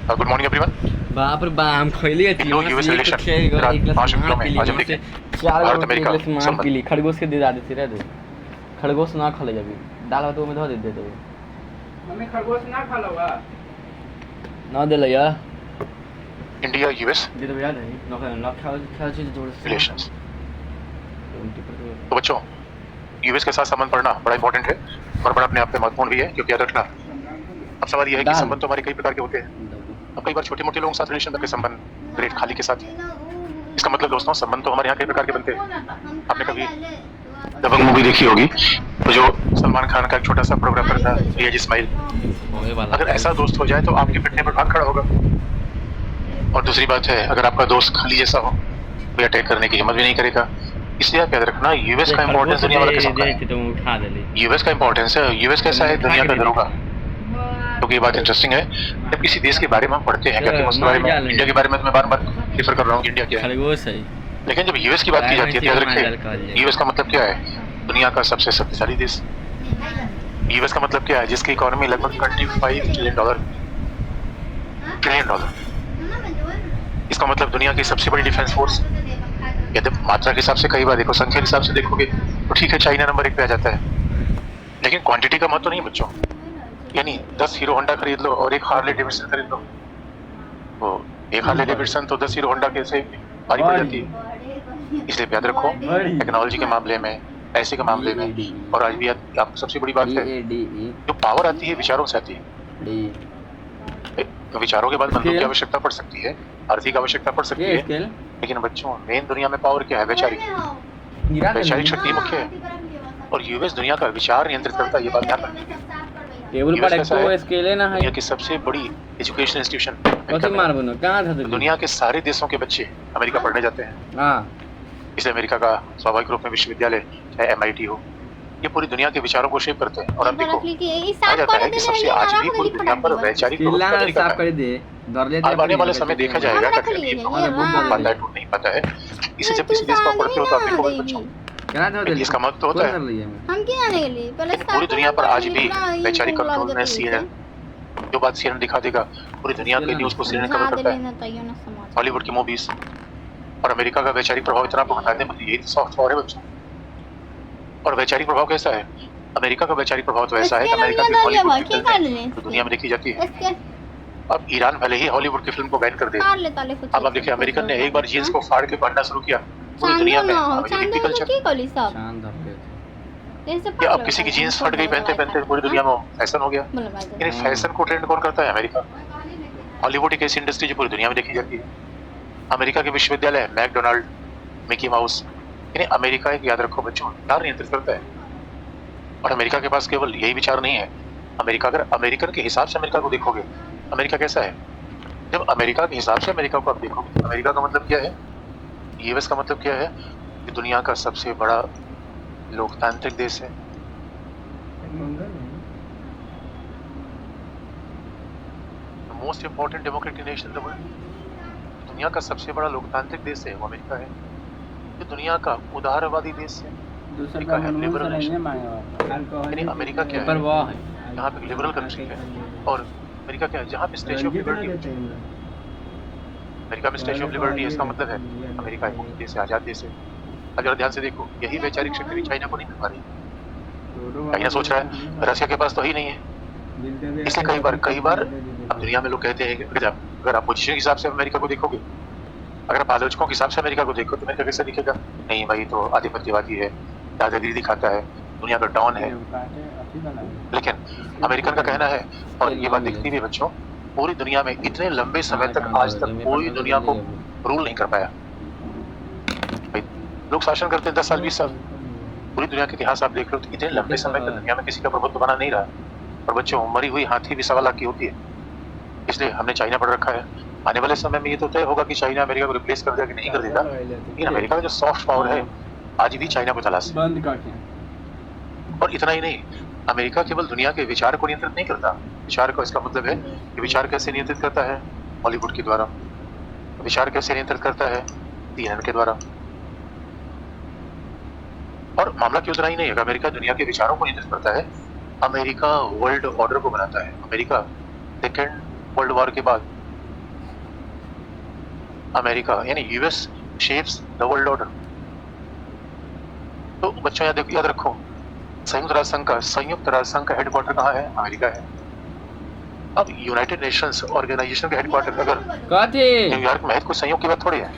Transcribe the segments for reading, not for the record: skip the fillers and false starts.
Good morning everyone. बाप रे बाप खोली थी इंडो यूएस रिलेशन रात 5 अप्रैल में आज हम देखें भारत अमेरिका संबंध। पीली खरगोश के दे देती रह दे खरगोश ना खा ले अभी डाल तो में धो दे दे मम्मी खरगोश ना खा लगा ना दे ले यार इंडिया यूएस दे दो यार ना खा चीज जोड़ रिलेशंस। तो बच्चों यूएस के साथ संबंध पढ़ना बड़ा इंपॉर्टेंट है और बड़ा अपने आप में महत्वपूर्ण भी है, क्योंकि याद रखना अब सवाल यह है कि संबंध तो हमारे कई प्रकार के होते हैं। अब कई बार छोटे मोटे लोगों के साथ रिलेशन के संबंध ग्रेट खाली के साथ है। इसका मतलब दोस्तों संबंध तो हमारे यहाँ कई प्रकार के बनते हैं। आपने कभी दबंग मूवी देखी होगी तो जो सलमान खान का एक छोटा सा प्रोग्रामर था रियाज इस्माइल, अगर ऐसा दोस्त हो जाए तो आपके पिटने पर भाग खड़ा होगा। और दूसरी बात है अगर आपका दोस्त खाली जैसा हो तो अटैक करने की हिम्मत भी नहीं करेगा। इसलिए आप याद रखना यूएस का इंपॉर्टेंस दुनिया भर के साथ यूएस का इंपॉर्टेंस है। यूएस कैसा है दुनिया का दरोगा, क्योंकि ये बात इंटरेस्टिंग है। जब किसी देश के बारे में हम पढ़ते हैं क्या उसके बारे में इंडिया के बारे में तो मैं बार-बार रिफर कर रहा हूँ इंडिया क्या है, लेकिन जब यूएस की बात की जाती है तो याद रखिए यूएस का मतलब क्या है, दुनिया का सबसे शक्तिशाली देश। यूएस का मतलब क्या है, जिसकी इकोनॉमी लगभग $25 ट्रिलियन। इसका मतलब दुनिया की सबसे बड़ी डिफेंस फोर्स। यदि मात्रा के हिसाब से कई बार देखो, संख्या के हिसाब से देखोगे तो ठीक है चाइना नंबर 1 पे आ जाता है, लेकिन क्वांटिटी का महत्व नहीं है बच्चों। यानी 10 हीरो होंडा खरीद लो और एक हार्ले डेविडसन खरीद लो, तो एक हार्ले डेविडसन तो 10 हीरो होंडा के से भारी पड़ जाती है। इसलिए याद रखो टेक्नोलॉजी के मामले में, पैसे के मामले में, और आज भी आपको सबसे बड़ी बात है जो पावर आती है विचारों से आती है। विचारों के बाद बंदूक की आवश्यकता पड़ सकती है, आर्थिक आवश्यकता पड़ सकती है, लेकिन बच्चों मेन दुनिया में पावर क्या है, वैचारिक शक्ति मुख्य है। और यूएस दुनिया का विचार नियंत्रित करता है, ये बात ध्यान रखना। टेबल पर एक स्केल है ना, है दुनिया की सबसे बड़ी एजुकेशन इंस्टीट्यूशन। दुनिया के सारे देशों के बच्चे अमेरिका पढ़ने जाते हैं। इसलिए अमेरिका का स्वाभाविक रूप में विश्वविद्यालय चाहे एमआईटी हो, ये पूरी दुनिया के विचारों को शेप करते हैं। और अब देखो कहा जाता है कि सबसे आज भी पूरी दुनिया पर वैचारिक आने वाले समय देखा जाएगा कभी पता है टूट नहीं पाता है। इसे जब किसी देश को पढ़ते हो तो आप देखो बच्चों इसका महत्व होता है। हम क्या आने के लिए पहले पूरी दुनिया पर आज भी वैचारिक कंट्रोल में सीएनएन, जो बात सीएनएन दिखा देगा पूरी दुनिया के न्यूज़ को सीएनएन कवर करता है, हॉलीवुड की मूवीज। और अमेरिका का वैचारिक प्रभाव इतना बता दें मतलब यही सॉफ्ट पावर है बच्चों। और वैचारिक प्रभाव कैसा है, अमेरिका का वैचारिक प्रभाव तो ऐसा है कि अमेरिका की हॉलीवुड की फिल्म दुनिया में देखी जाती है। अब ईरान भले ही हॉलीवुड की फिल्म को बैन कर दे, अब आप देखिए अमेरिकन ने एक बार जीन्स को फाड़ के पहनना शुरू किया, पूरी दुनिया में अमेरिकी कल्चर। या अब किसी की जीन्स फट गई पहनते पहनते पूरी दुनिया में फैशन हो गया। यानी फैशन को ट्रेंड कौन करता है, अमेरिका। हॉलीवुड एक ऐसी इंडस्ट्री जो पूरी दुनिया में देखी जाती है। अमेरिका के विश्वविद्यालय मैकडोनाल्ड, मिकी माउस, यानी अमेरिका एक याद रखो बच्चों विचार नियंत्रित करता है। और अमेरिका के पास केवल यही विचार नहीं है। अमेरिका अगर अमेरिकन के हिसाब से अमेरिका को देखोगे, अमेरिका कैसा है, जब अमेरिका के हिसाब से अमेरिका को आप देखोगे तो अमेरिका का मतलब क्या है, यूएस का मतलब क्या है कि दुनिया का सबसे बड़ा लोकतांत्रिक देश है। Most important democratic nation in the world, दुनिया का सबसे बड़ा लोकतांत्रिक देश है वो अमेरिका है। ये दुनिया का उदारवादी देश है, अमेरिका है लिबरल नेशन। यानी अमेरिका क्या है, यहाँ पे लिबरल कंट्री है। और अमेरिका क्या है, जहाँ पे स्टैच्यू ऑफ लिबर्टी है। अमेरिका में स्टैच्यू ऑफ लिबर्टी है, इसका मतलब है अमेरिका एक मुक्त देश है, आजाद देश है। अगर ध्यान से देखो यही वैचारिक शक्ति चाइना को नहीं मिल पा रही। चाइना सोच रहा है रशिया के पास तो ही नहीं है। इसलिए कई बार अब दुनिया में लोग कहते हैं कि अगर आप पोजीशन के हिसाब से अमेरिका को देखोगे, अगर आप आलोचकों के हिसाब से अमेरिका को देखो तो अमेरिका कैसा दिखेगा, नहीं भाई तो आधिपत्यवादी है, दादागिरी दिखाता है, दुनिया का डॉन है। लेकिन अमेरिकन का कहना है, और ये बात दिखती भी बच्चों, पूरी दुनिया में इतने लंबे समय तक आज तक कोई दुनिया को रूल नहीं कर पाया। लोग शासन करते हैं 10 साल 20 साल, पूरी दुनिया के इतिहास आप देख लो तो इतने लंबे समय तक दुनिया में किसी का प्रभुत्व बना नहीं रहा। और बच्चों मरी हुई हाथी भी 1.25 लाख की होती है। इसलिए हमने चाइना पढ़ रखा है। आने वाले समय में ये तो तय होगा कि चाइना अमेरिका को रिप्लेस कर देगा कि नहीं कर देगा, लेकिन अमेरिका का जो सॉफ्ट पावर है आज भी चाइना को तलाश है। और इतना ही नहीं, अमेरिका केवल दुनिया के विचार को नियंत्रित नहीं करता। विचार का इसका मतलब है कि विचार कैसे नियंत्रित करता है, हॉलीवुड के द्वारा। विचार कैसे नियंत्रित करता है, सीएनएन के द्वारा। और मामला क्यों उतना ही नहीं है, अमेरिका दुनिया के विचारों को नियंत्रित करता है, अमेरिका वर्ल्ड ऑर्डर को बनाता है। अमेरिका सेकेंड वर्ल्ड वॉर के बाद अमेरिका यानी US shapes the world order. तो बच्चों याद रखो, संयुक्त राष्ट्र संघ का हेडक्वार्टर कहाँ है? अमेरिका है। अब यूनाइटेड नेशंस ऑर्गेनाइजेशन का हेडक्वार्टर अगर न्यूयॉर्क में है तो कोई संयोग की बात थोड़ी है।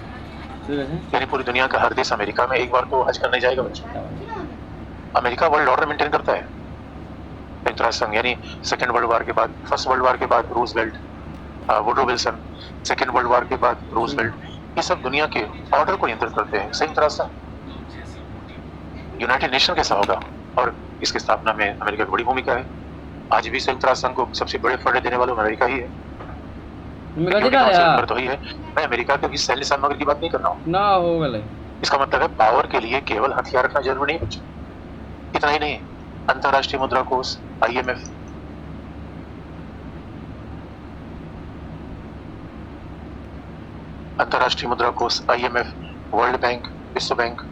यानी पूरी दुनिया का हर देश अमेरिका में एक बार तो हज करने जाएगा बच्चों। अमेरिका वर्ल्ड ऑर्डर मेंटेन करता है। संयुक्त राष्ट्र संघ यानी सेकेंड वर्ल्ड वॉर के बाद, फर्स्ट वर्ल्ड वॉर के बाद Roosevelt, Woodrow Wilson, second world war के बाद रूजवेल्ट, ये सब दुनिया के ऑर्डर को नियंत्रित करते हैं। संयुक्त राष्ट्र संघ यूनाइटेड नेशन कैसा होगा? और इसकी स्थापना में अमेरिका की बड़ी भूमिका है। आज भी संयुक्त राष्ट्र संघ को सबसे बड़े फंड देने वाला अमेरिका ही है। तो ही है। मैं अमेरिका के भी सैन्य सामग्री की बात नहीं कर रहा हूँ ना, हो गए। इसका मतलब है पावर के लिए केवल हथियार रखना जरूरी नहीं बच्चों। इतना ही नहीं, अंतरराष्ट्रीय मुद्रा कोष IMF, अंतरराष्ट्रीय मुद्रा कोष IMF, वर्ल्ड बैंक, विश्व बैंक,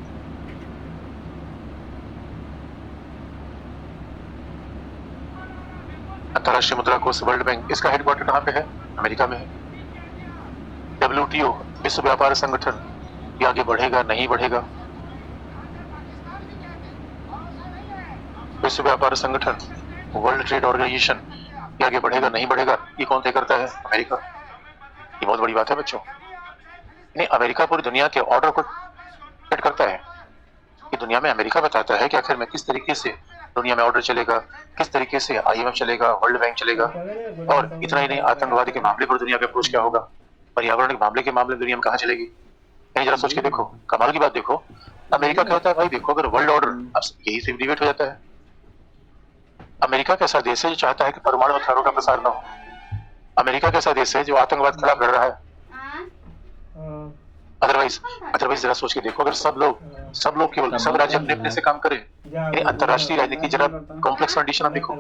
अंतरराष्ट्रीय मुद्रा कोष, वर्ल्ड बैंक, इसका हेडक्वार्टर कहाँ पे है? अमेरिका में है। WTO, विश्व व्यापार संगठन, ये आगे बढ़ेगा नहीं बढ़ेगा? विश्व व्यापार संगठन, वर्ल्ड ट्रेड ऑर्गेनाइजेशन, ये आगे बढ़ेगा नहीं बढ़ेगा? ये कौन तय करता है? अमेरिका। ये बहुत बड़ी बात है बच्चों। नहीं, अमेरिका पूरी दुनिया के ऑर्डर को सेट करता है। कि दुनिया में अमेरिका बताता है कि आखिर में किस तरीके से दुनिया में ऑर्डर चलेगा, किस तरीके से IMF चलेगा, वर्ल्ड बैंक चलेगा। और इतना ही नहीं, आतंकवादी के मामले पर दुनिया का अप्रोच क्या होगा, पर्यावरण के मामले में दुनिया में कहाँ चलेगी। कहीं जरा सोच के देखो, कमाल की बात देखो, अमेरिका क्या होता है भाई? देखो, अगर वर्ल्ड ऑर्डर यही से डिबेट हो जाता है। अमेरिका कैसा देश है जो चाहता है कि परमाणु हथियारों का प्रसार न हो? अमेरिका कैसा देश है जो आतंकवाद के खिलाफ लड़ रहा है? अदरवाइज जरा सोच के देखो, अगर सब लोग केवल सब राज्य अपने अपने से काम करें, अंतरराष्ट्रीय राजनीति जरा कॉम्प्लेक्स कंडीशन आप देखो।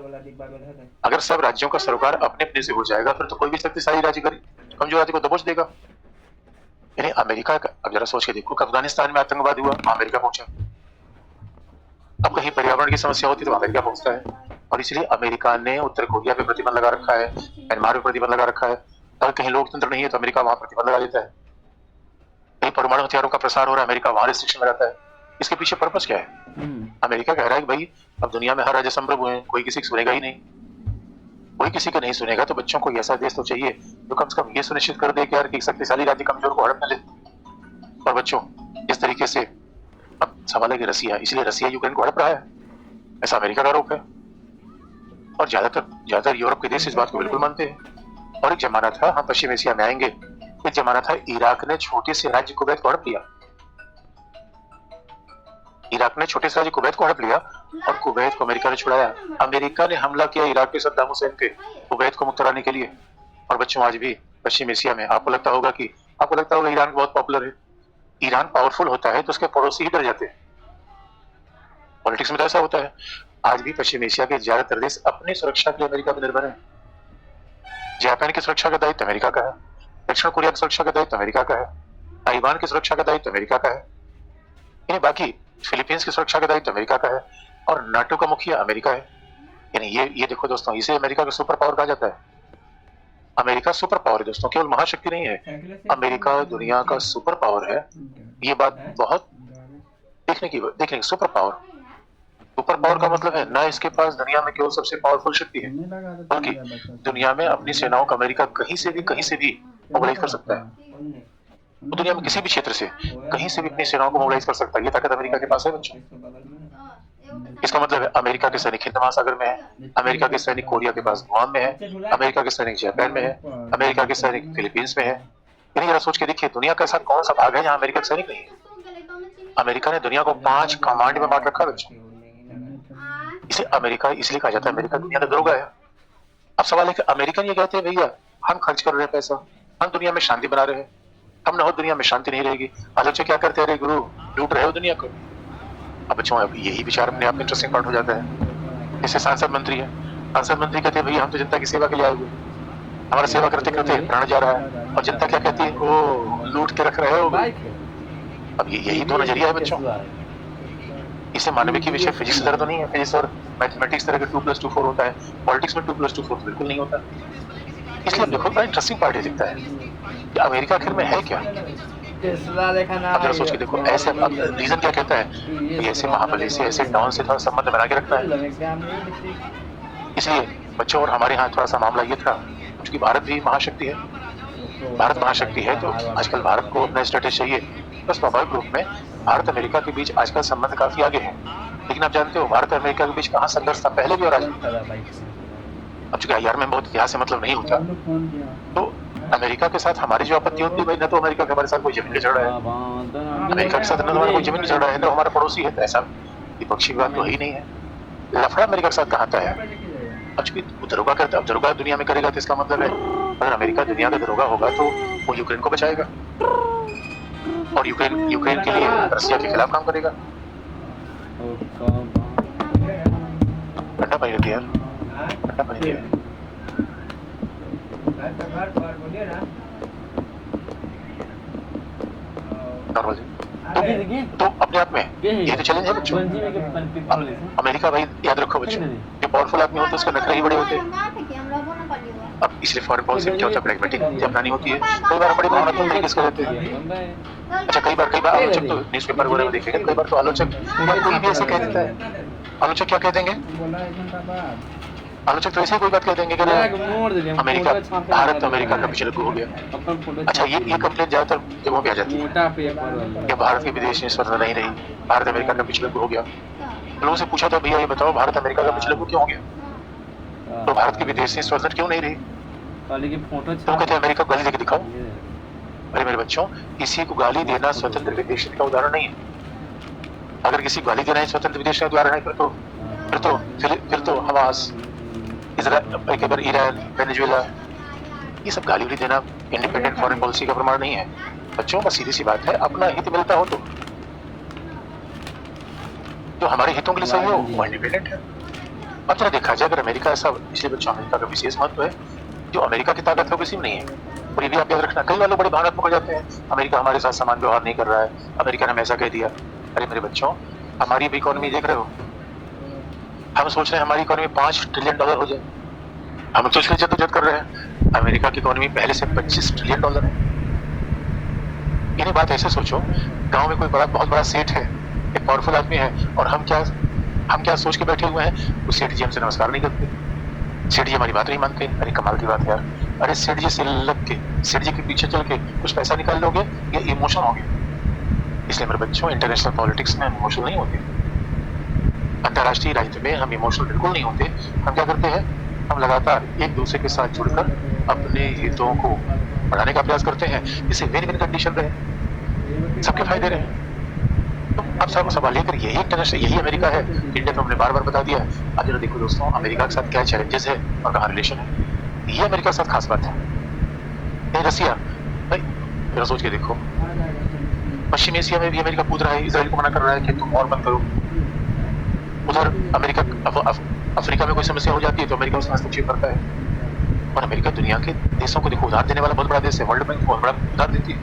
अगर सब राज्यों का सरोकार अपने अपने से हो जाएगा फिर तो कोई भी शक्तिशाली राज्य कमजोर राज्य को दबोच देगा। यानी अमेरिका का, अब जरा सोच के देखो, अफगानिस्तान में आतंकवाद हुआ, अमेरिका पहुंचा। अब कहीं पर्यावरण की समस्या होती तो अमेरिका पहुंचता है। और इसलिए अमेरिका ने उत्तर कोरिया पे प्रतिबंध लगा रखा है, म्यांमार पे प्रतिबंध लगा रखा है। अगर कहीं लोकतंत्र नहीं है तो अमेरिका वहां प्रतिबंध लगा देता है। कहीं परमाणु हथियारों का प्रसार हो रहा है, अमेरिका वहां रिस्ट्रिक्शन लगाता है। इसके पीछे पर्पस क्या है? अमेरिका कह रहा है कि भाई अब दुनिया में हर राज्य संप्रभु है, कोई किसी की सुनेगा ही नहीं। कोई किसी का नहीं सुनेगा तो बच्चों को ऐसा देश तो चाहिए जो कम से कम ये सुनिश्चित कर दे कि यार कि शक्तिशाली राज्य कमजोर को हड़प न ले। और बच्चों, इस तरीके से अब सवाल है कि रसिया, इसलिए रसिया यूक्रेन को हड़प रहा है, ऐसा अमेरिका का आरोप है। और ज्यादातर यूरोप के देश इस बात को बिल्कुल मानते हैं। और एक जमाना था, हम पश्चिम एशिया में आएंगे, एक जमाना था इराक ने छोटे से राज्य कुवैत को हड़प लिया। इराक ने छोटे से राज्य कुवैत को हड़प लिया और कुवैत को अमेरिका ने छुड़ाया। अमेरिका ने हमला किया इराक के सद्दाम हुसैन पे, कुवैत को मुक्त कराने के लिए। और बच्चों, आज भी पश्चिम एशिया में आपको लगता होगा ईरान बहुत पॉपुलर है। ईरान पावरफुल होता है तो उसके पड़ोसी ही डर जाते हैं। पॉलिटिक्स में तो ऐसा होता है। आज भी पश्चिम एशिया के ज्यादातर देश अपनी सुरक्षा के लिए अमेरिका पर निर्भर है। जापान की सुरक्षा का दायित्व अमेरिका का है, दक्षिण कोरिया की सुरक्षा का दायित्व अमेरिका का है, ताइवान की सुरक्षा का दायित्व अमेरिका का है, यानी बाकी फिलीपींस की सुरक्षा का दायित्व अमेरिका का है, और नाटो का मुखिया अमेरिका है। यानी ये देखो दोस्तों, इसे अमेरिका का सुपर पावर कहा जाता है। अमेरिका सुपर पावर है दोस्तों, केवल महाशक्ति नहीं है। अमेरिका दुनिया का सुपर पावर है। ये बात बहुत देखने की सुपर पावर का मतलब है ना इसके पास दुनिया में केवल सबसे पावरफुल शक्ति है, बल्कि दुनिया में अपनी सेनाओं का अमेरिका कहीं से भी मोबिलाइज कर सकता है। वो दुनिया में किसी भी क्षेत्र से कहीं से भी अपनी सेनाओं को मोबिलाइज कर सकता है। ये ताकत अमेरिका के पास है बच्चों। इसका मतलब है अमेरिका के सैनिक हिंद महासागर में है, अमेरिका के सैनिक कोरिया के पास गुआम में है, अमेरिका के सैनिक जापान में है, अमेरिका के सैनिक फिलीपींस में है। यानी जरा सोच के देखिए, दुनिया का ऐसा कौन सा भाग है जहाँ अमेरिका के सैनिक नहीं है? अमेरिका ने दुनिया को 5 कमांड में बांट रखा है बच्चों। इसे अमेरिका इसलिए कहा जाता है अमेरिका दुनिया का दरोगा है। अब सवाल है कि अमेरिकन ये कहते हैं भैया हम खर्च कर रहे हैं पैसा, हम दुनिया में शांति बना रहे हैं, हम न हो दुनिया में शांति नहीं रहेगी। आज क्या करते हैं? अरे गुरु, लूट रहे हो दुनिया को। अब बच्चों, अब यही विचार अपने आप में इंटरेस्टिंग पार्ट हो जाता है। जैसे सांसद मंत्री है, सांसद मंत्री कहते हैं भैया हम तो जनता की सेवा के लिए आए हुए, हमारा सेवा करते करते प्राण जा रहा है, और जनता क्या कहती है? ओ लूट के रख रहे हो। अब यही तो नजरिया है बच्चों। इसे मानवीय की विषय फिजिक्स तरह तो नहीं है, फिजिक्स और मैथमेटिक्स तरह के 2+2 4 होता है। पॉलिटिक्स में 2+2 4 बिल्कुल नहीं होता। इसलिए अब देखो बड़ा इंटरेस्टिंग पार्टी दिखता है कि अमेरिका आखिर में है क्या। टेस्ला देखा ना अब जरा सोच के देखो, ऐसे रीजन क्या कहता है कि ऐसे महाबली से ऐसे डॉन से थोड़ा संबंध बना के रखना है। इसलिए बच्चों और हमारे यहाँ थोड़ा सा मामला ये था, क्योंकि भारत भी महाशक्ति है, भारत महाशक्ति है तो आजकल भारत को अपना स्टेटस चाहिए। तो स्वाभाविक रूप में भारत अमेरिका के बीच आजकल संबंध काफी आगे है। लेकिन आप जानते हो भारत और अमेरिका के बीच कहाँ संघर्ष था पहले भी और आज भी। अब चूंकि IR में बहुत इतिहास से मतलब नहीं होता, तो अमेरिका के साथ हमारी जो आपत्ति होती है भाई, न तो अमेरिका के हमारे साथ कोई जमीन ले चढ़ रहा है, अमेरिका के साथ न हमारा कोई जमीन ले चढ़ रहा है, न हमारा पड़ोसी है, तो ऐसा विपक्षी बात तो ही नहीं है। लफड़ा अमेरिका के साथ कहाँ आता है। अब चूंकि वो दरोगा करता है, अब दरोगा दुनिया में करेगा तो इसका मतलब है अगर अमेरिका दुनिया का दरोगा होगा तो वो यूक्रेन को बचाएगा और यूक्रेन के लिए रसिया के खिलाफ काम करेगा। ठंडा पानी रखिए यार, ठंडा पानी दिया। नॉर्मल जी, तो अपने आप में ये तो चैलेंज है बच्चों। अमेरिका भाई याद रखो बच्चों, जो पावरफुल आदमी होते हैं उसके नखरे ही बड़े होते हैं। अब इसलिए फॉरेन पॉलिसी में क्या होता है, प्रैग्मेटिक अपनानी होती है। कई बार बड़े भावनात्मक तरीके से रहते हैं। अच्छा कई बार आलोचक तो न्यूज़पेपर वगैरह में देखेंगे, कई बार तो आलोचक कोई भी ऐसे कह देता है। आलोचक क्या कह देंगे, आलोचक तो ऐसे कोई बात कह देंगे कि अमेरिका भारत अमेरिका का पिछले हो गया। अच्छा ये कंप्लेंट ज्यादातर जगहों पे आ जाती है कि भारत की विदेश नीति स्वतंत्र नहीं रही, भारत अमेरिका का पिछले हो गया। लोगों से पूछा तो भैया ये बताओ भारत अमेरिका का पिछले क्यों हो गया, तो भारत की विदेश नीति स्वतंत्र क्यों नहीं रही, तो कहते हैं अमेरिका गाली देके दिखाओ। अरे मेरे बच्चों, किसी को गाली देना स्वतंत्र विदेश नीति का उदाहरण नहीं है। अगर किसी को गाली देना है स्वतंत्र विदेश नीति का उदाहरण है फिर तो हमास, ईरान, वेनेजुएला, ये सब गाली उली देना इंडिपेंडेंट फॉरेन पॉलिसी का प्रमाण नहीं है। बच्चों का सीधी सी बात है, अपना हित मिलता हो तो जो हमारे हितों के लिए सही हो वो इंडिपेंडेंट है। अब जरा देखा जाए अगर अमेरिका ऐसा, इसलिए बच्चों अमेरिका का विशेष महत्व है। जो अमेरिका की ताकत है किसी में नहीं है। और ये भी आप याद रखना, कई वालों बड़े भावनात्मक हो जाते हैं, अमेरिका हमारे साथ समान व्यवहार नहीं कर रहा है, अमेरिका ने हमें ऐसा कह दिया। अरे मेरे बच्चों, हमारी भी इकोनॉमी देख रहे हो, हम सोच रहे हैं हमारी इकोनॉमी $5 ट्रिलियन हो जाए, हम तो इसलिए जद्दोजहद कर रहे हैं। अमेरिका की इकोनॉमी पहले से $25 ट्रिलियन है। इन्हें बात ऐसे सोचो, गांव में कोई बहुत बड़ा सेठ है, एक पावरफुल आदमी है, और हम क्या सोच के बैठे हुए हैं, उस सेठ जी हमसे नमस्कार नहीं करते, सेठ जी हमारी बात नहीं मानते। अरे कमाल की बात है यार। अरे सेठ जी से लग के, सेठ जी के पीछे चल के कुछ पैसा निकाल लोगे, ये इमोशन हो गया। इसलिए मेरे बच्चों, इंटरनेशनल पॉलिटिक्स में हम इमोशनल नहीं होते, अंतर्राष्ट्रीय राजनीति में हम इमोशनल बिल्कुल नहीं होते। हम क्या करते हैं, हम लगातार एक दूसरे के साथ जुड़कर अपने हितों को बढ़ाने का प्रयास करते हैं, जिससे विन विन कंडीशन रहे, सबके फायदे रहे। तो अब सब सवाल लेकर यही इंटरनेशनल, यही अमेरिका है। इंडिया तो हमने बार बार बता दिया। अब जरा देखो दोस्तों, अमेरिका के साथ क्या चैलेंजेस है और कहाँ रिलेशन है, ये अमेरिका के साथ खास बात है। नहीं रसिया भाई, जरा सोच के देखो, पश्चिम एशिया में भी अमेरिका कूद रहा है, इजराइल को मना कर रहा है कि तुम और मत करो। उधर अमेरिका अफ्रीका में कोई समस्या हो जाती है तो अमेरिका उसमें हस्तक्षेप करता है। और अमेरिका दुनिया के देशों को देखो उधार देने वाला बहुत बड़ा देश है। वर्ल्ड बैंक बहुत बड़ा उधार देती है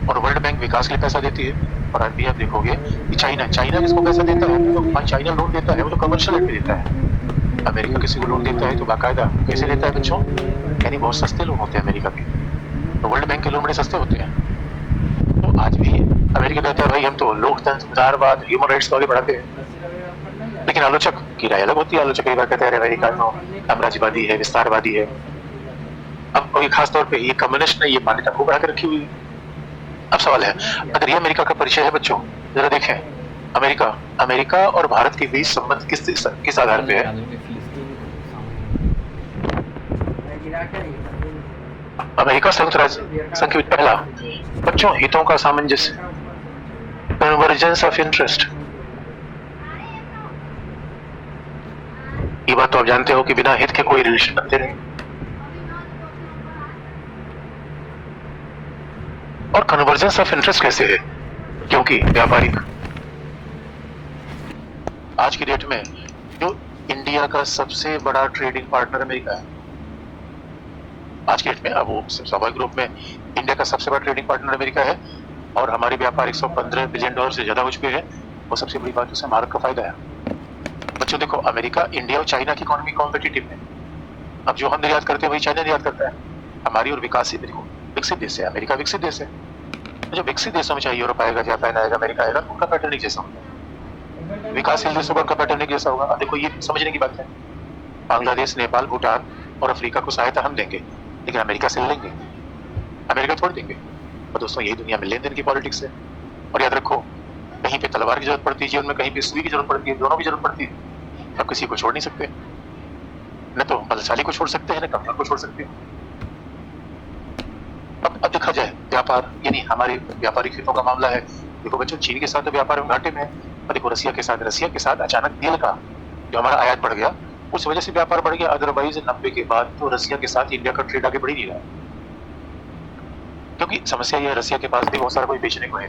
और वर्ल्ड बैंक विकास के लिए पैसा देती है। और अभी आप देखोगे कि चाइना किसको पैसा देता है, तो चाइना लोन देता है, वो तो कमर्शियल रेट पे देता है। अमेरिका किसी को लोन देता है तो बाकायदा कैसे देता है बच्चों, यानी बहुत सस्ते लोन होते हैं अमेरिका के, तो वर्ल्ड बैंक के लोन बड़े सस्ते होते हैं। तो आज भी अमेरिका कहता है भाई हम तो लोकतंत्र, उदारवाद, ह्यूमन राइट्स को आगे बढ़ाते हैं। लेकिन आलोचक की राय अलग होती है। आलोचक कई बार कहते हैं अमेरिका साम्राज्यवादी है, विस्तारवादी है। अब कोई खास तौर पे ये कम्युनिस्ट ने ये मान्यता को बढ़ा के रखी हुई है। अब सवाल है, अगर ये अमेरिका का परिचय है बच्चों, जरा देखें अमेरिका और भारत के बीच संबंध किस आधार पे है। अमेरिका संयुक्त राज्य संघ के पहला बच्चों, हितों का सामंजस्य, कन्वर्जेंस ऑफ इंटरेस्ट। ये बात तो आप जानते हो कि बिना हित के कोई रिलेशन बनते नहीं। और कन्वर्जेंस ऑफ इंटरेस्ट कैसे है, क्योंकि व्यापारिक, आज की डेट में जो इंडिया का सबसे बड़ा ट्रेडिंग पार्टनर अमेरिका है, आज की डेट में, अब वो स्वाभाविक रूप में इंडिया का सबसे बड़ा ट्रेडिंग पार्टनर अमेरिका है और हमारे व्यापार $115 बिलियन से ज्यादा हो चुके हैं। वो सबसे बड़ी बात, उससे भारत का फायदा है। बच्चों देखो, अमेरिका, इंडिया और चाइना की इकोनॉमी कॉम्पिटिटिव है। अब जो हम निर्यात करते हैं वही चाइना निर्यात करता है। हमारी और विकासित देखो विकसित देश है, अमेरिका विकसित देश है। तो जो विकसित देशों में चाहे यूरोप आएगा, जापान आएगा, अमेरिका आएगा, उनका पैटर्न एक जैसा होगा। विकासशील देशों का उनका पैटर्न एक जैसा होगा। अब देखो ये समझने की बात है, बांग्लादेश, नेपाल, भूटान और अफ्रीका को सहायता हम देंगे, लेकिन अमेरिका से लेंगे, अमेरिका छोड़ देंगे। और दोस्तों यही दुनिया में लेन देन की पॉलिटिक्स है। और याद रखो, कहीं पे तलवार की जरूरत पड़ती है जीवन में, कहीं पे सुई की जरूरत पड़ती है, दोनों की जरूरत पड़ती है। अब किसी को छोड़ नहीं सकते, न तो बलशाली को छोड़ सकते हैं, न कमजोर को छोड़ सकते हैं। अब देखा जाए व्यापार, यानी हमारे व्यापारिक हितों का मामला है। देखो बच्चों, चीन के साथ तो व्यापार में घाटे में है। और देखो रसिया के साथ अचानक तेल का जो हमारा आयात बढ़ गया, उस वजह से व्यापार बढ़ गया। अदरवाइज 90 के बाद तो रसिया के साथ इंडिया का ट्रेड आगे बढ़ ही नहीं रहा, क्योंकि समस्या ये है रसिया के पास भी बहुत सारा कोई बेचने को है।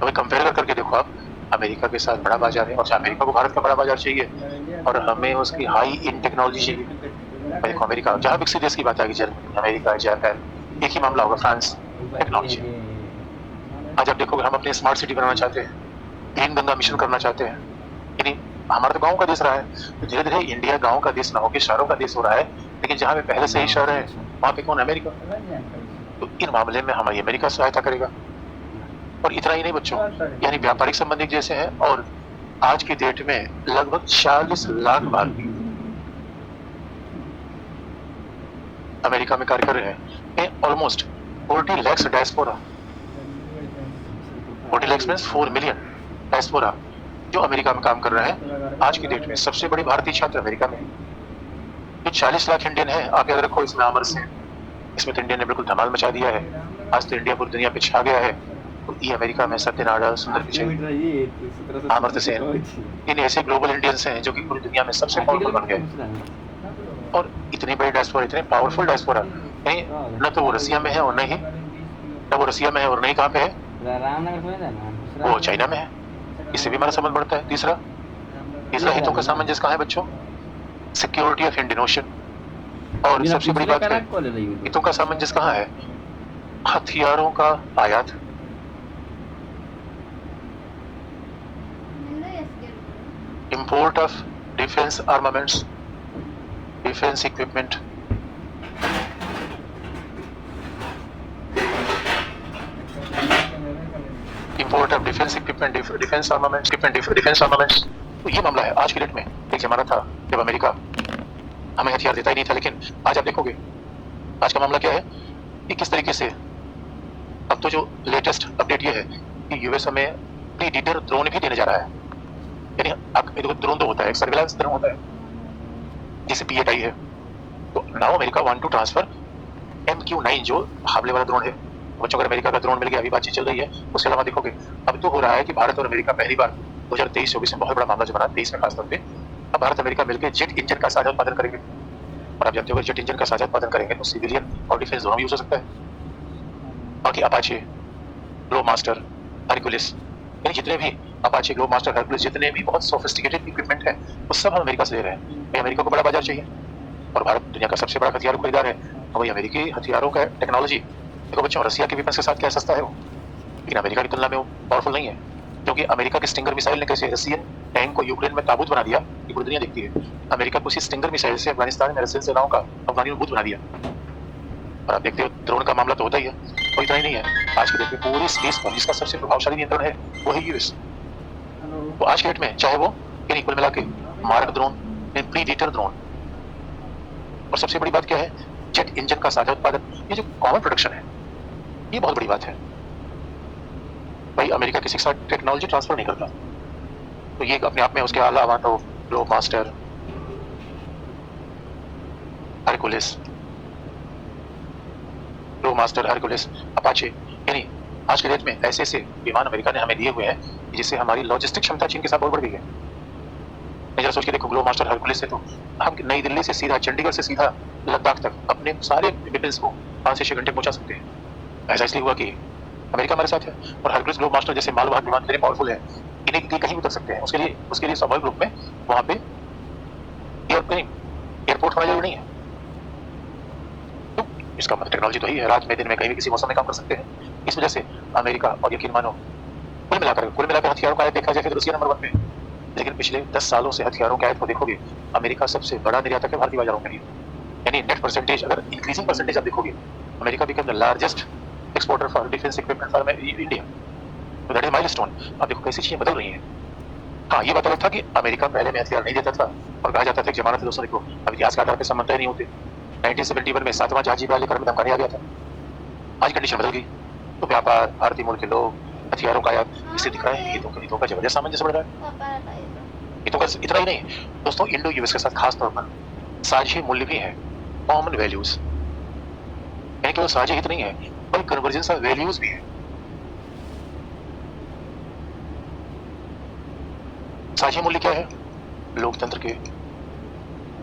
हमें कंपेयर करके देखो आप, अमेरिका के साथ बड़ा बाजार है, और अमेरिका को भारत का बड़ा बाजार चाहिए और हमें उसकी हाई इन टेक्नोलॉजी चाहिए। देखो अमेरिका, जहाँ विकसित देश की बात आएगी, जर्मनी, अमेरिका, जापान, एक ही मामला होगा, फ्रांस, टेक्नोलॉजी। आज आप देखोगे हम अपनी स्मार्ट सिटी बनाना चाहते हैं, ग्रीन गंगा मिशन करना चाहते हैं, यानी हमारा तो गाँव का देश रहा है। तो धीरे धीरे इंडिया गाँव का देश ना होकर शहरों का देश हो रहा है। लेकिन जहाँ पे पहले से ही शहर है वहाँ पे कौन? अमेरिका। तो इन मामले में हमारी अमेरिका सहायता करेगा। और इतना ही नहीं बच्चों, यानी व्यापारिक संबंध एक जैसे हैं। और आज की डेट में लगभग 40 लाख भारतीय अमेरिका में कार्य कर रहे हैं। Almost 40 lakhs diaspora, 40 lakhs means 4 million diaspora जो अमेरिका में काम कर रहे हैं। आज की डेट में सबसे बड़ी भारतीय छात्र अमेरिका में। ये 40 लाख इंडियन है। आप याद रखो, इसमें अमर सिंह, इसमें तो इंडिया ने बिल्कुल धमाल मचा दिया है। आज तो इंडिया पूरी दुनिया पे छा गया है। तो ये अमेरिका में सत्यनारायण, सुंदर पिचाई, अमर्त्य सेन, इन ऐसे ग्लोबल इंडियंस हैं जो कि पूरी दुनिया में सबसे पावरफुल बन गए। और इतने बड़े डायस्पोरा, इतने पावरफुल डायस्पोरा, नहीं न तो वो रसिया में है और नहीं, न वो रसिया में है और नहीं कहाँ पे है, वो चाइना में है। इससे भी हमारा संबंध बढ़ता है। तीसरा हितों का सामंजस्य कहाँ है बच्चों? Security of Indian ocean. और सबसे बड़ी बात है, हितों का सामंजस्य कहाँ है? हथियारों का आयात, import of defence armaments, defence equipment, import of defence equipment, defence armaments. तो ये मामला है। आज की डेट में एक जमाना था जब अमेरिका हमें हथियार देता ही नहीं था, लेकिन आज आप देखोगे आज का मामला क्या है कि किस तरीके से अब तो जो लेटेस्ट अपडेट ये है कि यूएस हमें प्रीडेटर ड्रोन भी देने जा रहा है। यानी आप ड्रोन तो होता है, एक सर्विलांस ड्रोन होता है जिसे P8I है। तो now America want to transfer MQ-9 जो हावले वाला ड्रोन है। बच्चों, अगर अमेरिका का ड्रोन मिल गया, अभी बातचीत चल रही है, उसके अलावा देखोगे अब तो हो रहा है कि भारत और अमेरिका पहली बार 2023-24 में बहुत बड़ा मामला जो बना, 23 में खासतौर पे, अब भारत अमेरिका मिलकर जेट इंजन का साझा उत्पादन करेंगे। और आप जानते हो जेट इंजन का साझा उत्पादन करेंगे तो सिविलियन और डिफेंस दोनों यूज हो सकता है। बाकी अपाचे, ग्लोब मास्टर, हरकुलिस, यानी जितने भी अपाचे, ग्लोब मास्टर, हरकुलिस, जितने भी बहुत सोफिस्टिकेटेड इक्विपमेंट है वो सब हम अमेरिका से ले रहे हैं। अमेरिका को बड़ा बाजार चाहिए और भारत दुनिया का सबसे बड़ा हथियार खरीदार है। और वही अमेरिकी हथियारों का टेक्नोलॉजी, देखो बच्चों, रसिया के वेपन्स के साथ क्या सस्ता है वो, लेकिन अमेरिका की तुलना में वो पावरफुल नहीं है। क्योंकि अमेरिका की स्टिंगर मिसाइल ने कैसे रसियन टैंक को यूक्रेन में ताबूत बना दिया, ये पूरी दुनिया देखती है। अमेरिका को उसी स्टिंगर मिसाइल से अफगानिस्तान में रसियन सेनाओं का अफगानियों को भूत बना दिया। और आप देखते हो ड्रोन का मामला तो होता ही है। कोई इतना ही नहीं है, आज की डेट में पूरे स्पेस पर जिसका सबसे प्रभावशाली नियंत्रण है वो है यूएस। तो आज की डेट में चाहे वो यानी कुल मिला के मारक ड्रोन, प्रीडेटर ड्रोन, और सबसे बड़ी बात क्या है, जेट इंजन का साझा उत्पादन, ये जो कॉमन प्रोडक्शन है, ये बहुत बड़ी बात है। भाई अमेरिका किसी के साथ टेक्नोलॉजी ट्रांसफर नहीं करता, तो ये अपने आप में उसके अलावा तो ग्लोब मास्टर, हरकुलिस, अपाचे, यानी आज के डेट में ऐसे ऐसे विमान अमेरिका ने हमें दिए हुए हैं जिससे हमारी लॉजिस्टिक क्षमता चीन के साथ बहुत बढ़ गई है। जरा सोच के देखो, ग्लोब मास्टर, हरकुलिस से तो हम नई दिल्ली से सीधा, चंडीगढ़ से सीधा लद्दाख तक अपने सारे वेपन्स को 5 से 6 घंटे पहुंचा सकते हैं। ऐसा इसलिए हुआ कि अमेरिका हमारे साथ है। और हरकुलिस, ग्लोब मास्टर जैसे मालवाहक विमान इतने पावरफुल है, इन्हें कहीं उतर सकते हैं। उसके लिए स्वाभाविक रूप में वहां पे एयरपोर्ट होना जरूरी नहीं है। तो इसका मतलब टेक्नोलॉजी तो ही है, रात में दिन में कहीं भी किसी मौसम में काम कर सकते हैं। इस वजह से अमेरिका, और यकीन मानो कुल मिलाकर हथियारों का आयात देखा जाए तो रूसिया नंबर 1 पे, लेकिन पिछले 10 सालों से हथियारों के आयात को देखोगे, अमेरिका सबसे बड़ा निर्यातक है भारतीय बाजारों के लिए। यानी नेट परसेंटेज अगर इंक्रीजिंग परसेंटेज आप देखोगे, America become the largest exporter for defence equipment for India, तो दैट इज माइलस्टोन। आप देखो कैसी चीजें बदल रही हैं। हाँ, ये बात अलग था कि अमेरिका पहले में हथियार नहीं देता था और कहा जाता था कि जमानत है दोस्तों, देखो अब इतिहास के आधार पर संबंध नहीं होते। 1971 में 7वां जहाजी वाले कर में धमकाने आ गया था। आज कंडीशन बदल गई, तो व्यापार, भारतीय मूल के लोग, हथियारों का आयात, इससे दिख रहा है हितों का जबरदस्त सामंजस्य बढ़ रहा है। हितों का इतना ही नहीं दोस्तों, इंडो यूएस के साथ खास तौर पर साझे मूल्य भी है, कॉमन वैल्यूज। यानी केवल साझे हित नहीं है बल्कि कन्वर्जेंस ऑफ वैल्यूज भी है। साझे मूल्य क्या है? लोकतंत्र के,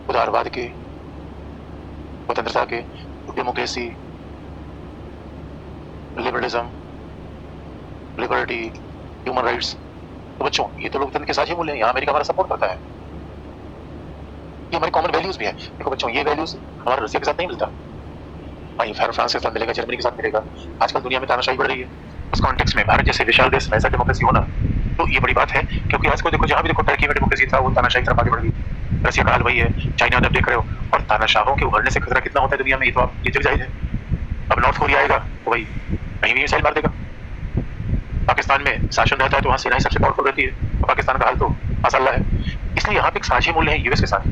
उदारवाद के, स्वतंत्रता के, democracy, liberalism, liberty, human rights. तो बच्चों ये तो लोकतंत्र के साझे मूल्य हैं, यहाँ अमेरिका हमारा सपोर्ट करता है। ये हमारी कॉमन वैल्यूज भी है। देखो बच्चों, ये वैल्यूज हमारा रसिया के साथ नहीं मिलता, वहीं फ्रांस के साथ मिलेगा, जर्मनी के साथ मिलेगा। आजकल दुनिया में तानाशाही बढ़ रही है, उस कॉन्टेक्स्ट में भारत जैसे विशाल देश में ऐसा डेमोक्रेसी होना तो ये बड़ी बात है। क्योंकि आज को देखो, जहाँ भी देखो टर्की में डेमोक्रेसी था वो तानाशाही की तरफ आगे बढ़ गई। रसिया का हाल वही है, चाइना आप देख रहे हो। और तानाशाहों के उभरने से खतरा कितना होता है दुनिया में, ये तो आप ये जग जाहिर है। अब नॉर्थ कोरिया आएगा तो वही कहीं भी मिसाइल मार देगा। पाकिस्तान में शासन रहता है तो वहाँ सेना सबसे पावरफुल रहती है, तो पाकिस्तान का हाल तो माशाल्लाह है। इसलिए यहाँ पे एक साझे मूल्य है यूएस के साथ,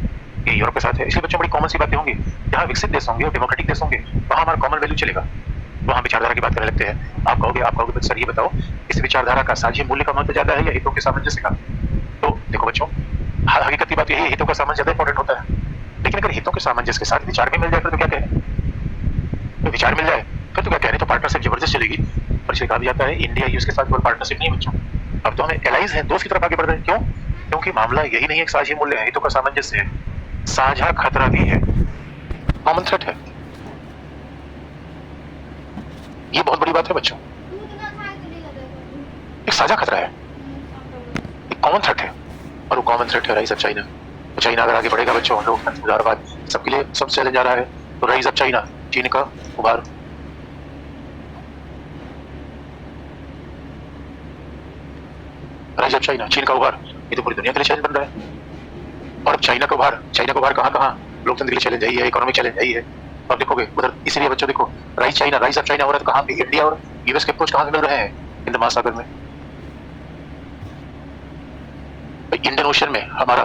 ये यूरोप के साथ है। इसलिए बच्चों बड़ी कॉमन सी बातें होंगी। जहाँ विकसित देश होंगे और डेमोक्रेटिक देश होंगे वहाँ हमारा कॉमन वैल्यू चलेगा, वहाँ विचारधारा की बात करने लगते हैं। आप कहोगे सर ये बताओ, इस विचारधारा का साझे मूल्य का महत्व ज्यादा है या हितों के सामंजस्य का? तो देखो बच्चों, हकीकत की बात यही है, हितों का सामंजस्य ज्यादा इंपॉर्टेंट होता है। लेकिन अगर हितों के सामंजस्य के साथ विचार भी मिल जाए फिर तो क्या कहें, तो विचार मिल जाए फिर तो क्या कह रहे, तो पार्टनरशिप जबरदस्त चलेगी। पर इसे कहा जाता है इंडिया यूएस के साथ कोई पार्टनरशिप नहीं बच्चों, अब तो हमें एलाइज है, दोस्त की तरफ आगे बढ़ रहे हैं। क्यों? क्योंकि मामला यही नहीं है साझे मूल्य है, हितों का सामंजस्य है, साझा खतरा भी है, कॉमन थ्रेट है। ये बहुत बड़ी बात है बच्चों, एक साझा खतरा है, एक कॉमन थ्रेट है, और वो कॉमन थ्रेट है राइज ऑफ चाइना। तो चाइना अगर आगे बढ़ेगा बच्चों, लोकतंत्र, उदारवाद सबके लिए सब चैलेंज आ रहा है, तो राइज ऑफ चाइना, चीन का उभार। राइज ऑफ चाइना, चीन का उभार, ये तो पूरी दुनिया के लिए चैलेंज बन रहा है। और अब चाइना का उभार कहाँ कहाँ, लोकतंत्र के लिए चैलेंज यही है, इकोनॉमिक चैलेंज यही है। अब देखोगे उधर, इसीलिए बच्चों देखो राइज ऑफ चाइना हो रहा है, तो कहाँ पे इंडिया और यूएस के अप्रोच कहाँ पे मिल रहे हैं, हिंद महासागर में। इंडियन ओशन में हमारा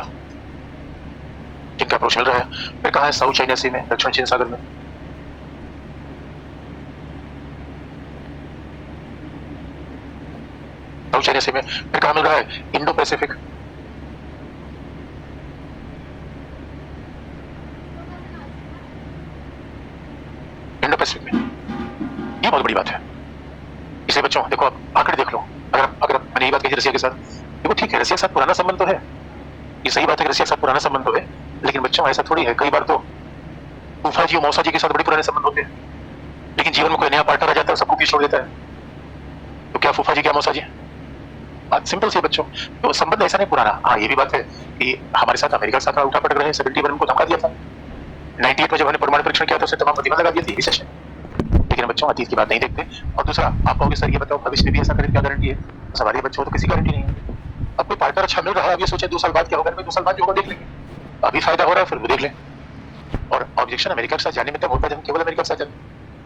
चीन का अप्रोच मिल रहा है, फिर कहाँ है साउथ चाइना सी में, दक्षिण चीन सागर में। साउथ चाइना सी में फिर कहाँ मिल रहा है, इंडो पैसिफिक। इंडो पैसिफिक में, ये बहुत बड़ी बात है। इसलिए बच्चों देखो, आप आंकड़े देख लो। अगर मैंने ये बात कही रसिया के साथ, देखो ठीक है रसिया के साथ पुराना संबंध तो है, ये सही बात है कि रसिया के साथ पुराना संबंध तो है, लेकिन बच्चों ऐसा थोड़ी है, कई बार तो फूफा जी और मौसा जी के साथ बड़े पुराने संबंध होते हैं, लेकिन जीवन में कोई नया पार्टनर आ जाता है सबको पीछे छोड़ देता है। तो क्या फूफा जी क्या मौसा जी, बात सिंपल सी बच्चों, तो संबंध ऐसा नहीं पुराना। हाँ ये भी बात है कि हमारे साथ अमेरिका के साथ उठा पटक रहे हैं, 71 को धमका दिया था, 98 में जब हमने परमाणु परीक्षण किया था उससे तमाम प्रतिबंध लगा दिए थे रिसेशन। लेकिन बच्चों अतीत की बात नहीं देखते। और दूसरा, आप कहोगे सर ये बताओ भविष्य में भी ऐसा करें, क्या गारंटी है? सवाल ये बच्चों, तो किसी गारंटी नहीं है। अब कोई पार्टनर अच्छा मिल रहा है, अब ये सोचे 2 साल बाद क्या होगा, 2 साल बाद जो होगा देख लेंगे, अभी फायदा हो रहा है फिर वो देख लें। और ऑब्जेक्शन अमेरिका के साथ जाने में तब होता है जब हम केवल अमेरिका के साथ जाते।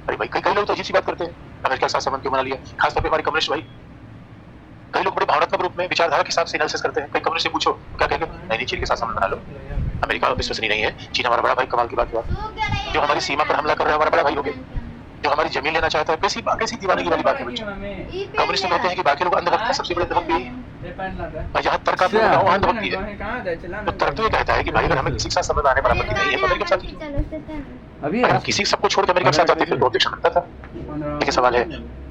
अरे भाई कई लोग तो अजीब सी बात करते हैं, अमेरिका के साथ संबंध क्यों बना लिया, खासतौर पर हमारे कम्युनिस्ट भाई, कई लोग बड़े भावनात्मक रूप में विचारधारा के हिसाब से एनालिसिस करते हैं। कई कम्युनिस्ट से पूछो क्या कहेंगे, नहीं चीन के साथ संबंध बना लो, अमेरिका विश्वसनीय नहीं है, चीन हमारा बड़ा भाई, कमाल की बात हुआ, जो हमारी सीमा पर हमला कर रहा है हमारा बड़ा भाई हो गया, जो हमारी जमीन लेना चाहता है, कैसी दीवानगी वाली बात है बच्चों। कम्युनिस्ट कहते हैं कि बाकी लोग अंधभक्त हैं, सबसे बड़े अंधभक्त यही है, और यहाँ तर्क आते हैं वहाँ अंधभक्ति है। तो तर्क तो ये कहता है कि भाई अगर हमें किसी के साथ संबंध आने पर आपत्ति नहीं है तो अमेरिका के साथ कीजिए। अभी अगर किसी सबको छोड़ के अमेरिका के साथ जाते फिर तो ऑब्जेक्शन करता था। लेकिन सवाल है,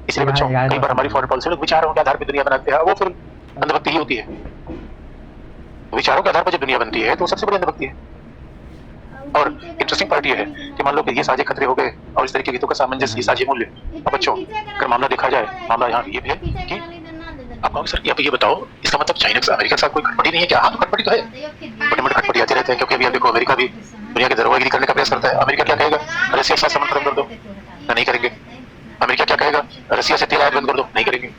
इसलिए बच्चों कई बार हमारी फॉरेन पॉलिसी लोग विचारों के आधार पर दुनिया बनाते हैं, वो फिर अंधभक्ति ही होती है। विचारों के आधार पर जब दुनिया बनती है तो सबसे बड़ी अंधभक्ति है। और इंटरेस्टिंग पार्ट ये है कि मान लो कि ये साझे खतरे हो गए और इस तरह के हितों का सामंजस्य, ये साझे मूल्य। अब बच्चों अगर मामला देखा जाए, मामला यहाँ ये भी है कि आप कहोगे सर आप ये बताओ, इसका मतलब चाइना से अमेरिका के साथ कोई खटपटी नहीं है क्या? हाँ तो खटपटी तो है, बड़े मोटे खटपटी आते रहते हैं, क्योंकि अभी आप देखो अमेरिका भी दुनिया की धरोहरगिरी करने का प्रयास करता है। अमेरिका क्या कहेगा, रसिया के साथ संबंध खत्म कर दो, नहीं करेंगे। अमेरिका क्या कहेगा, रसिया से तेल आयात बंद कर दो, नहीं करेंगे।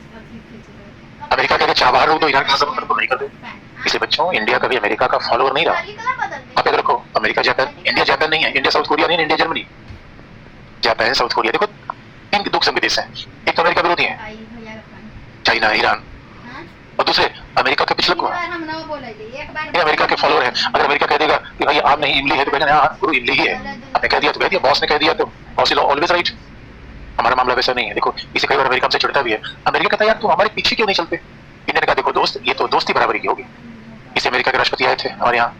अमेरिका कहेगा चाह बाहर रोक दो, ईरान के साथ संबंध कर दो, नहीं कर दो। इसलिए बच्चों इंडिया कभी अमेरिका का फॉलोअर नहीं रहा। आप याद रखो अमेरिका जापान, इंडिया जापान नहीं है, इंडिया साउथ कोरिया नहीं, India Germany, Japan south Korea. देखो तीन दो किस्म के देश हैं, एक तो अमेरिका विरोधी है, चाइना, ईरान, और दूसरे अमेरिका के पिछले को ये अमेरिका के फॉलोअर है। अगर अमेरिका कह देगा कि भाई आप नहीं इमली है तो कहना हाँ गुरु इमली ही है, आपने कह दिया तो कह दिया, बॉस ने कह दिया तो बॉस इज ऑलवेज राइट। हमारा मामला वैसा नहीं है। देखो इसे कई बार अमेरिका हमसे चिढ़ता भी है, अमेरिका कहता है यार तुम हमारे पीछे क्यों नहीं चलते। इंडिया ने कहा देखो दोस्त ये तो दोस्ती बराबरी की होगी। इसे अमेरिका के राष्ट्रपति आए थे हमारे यहाँ,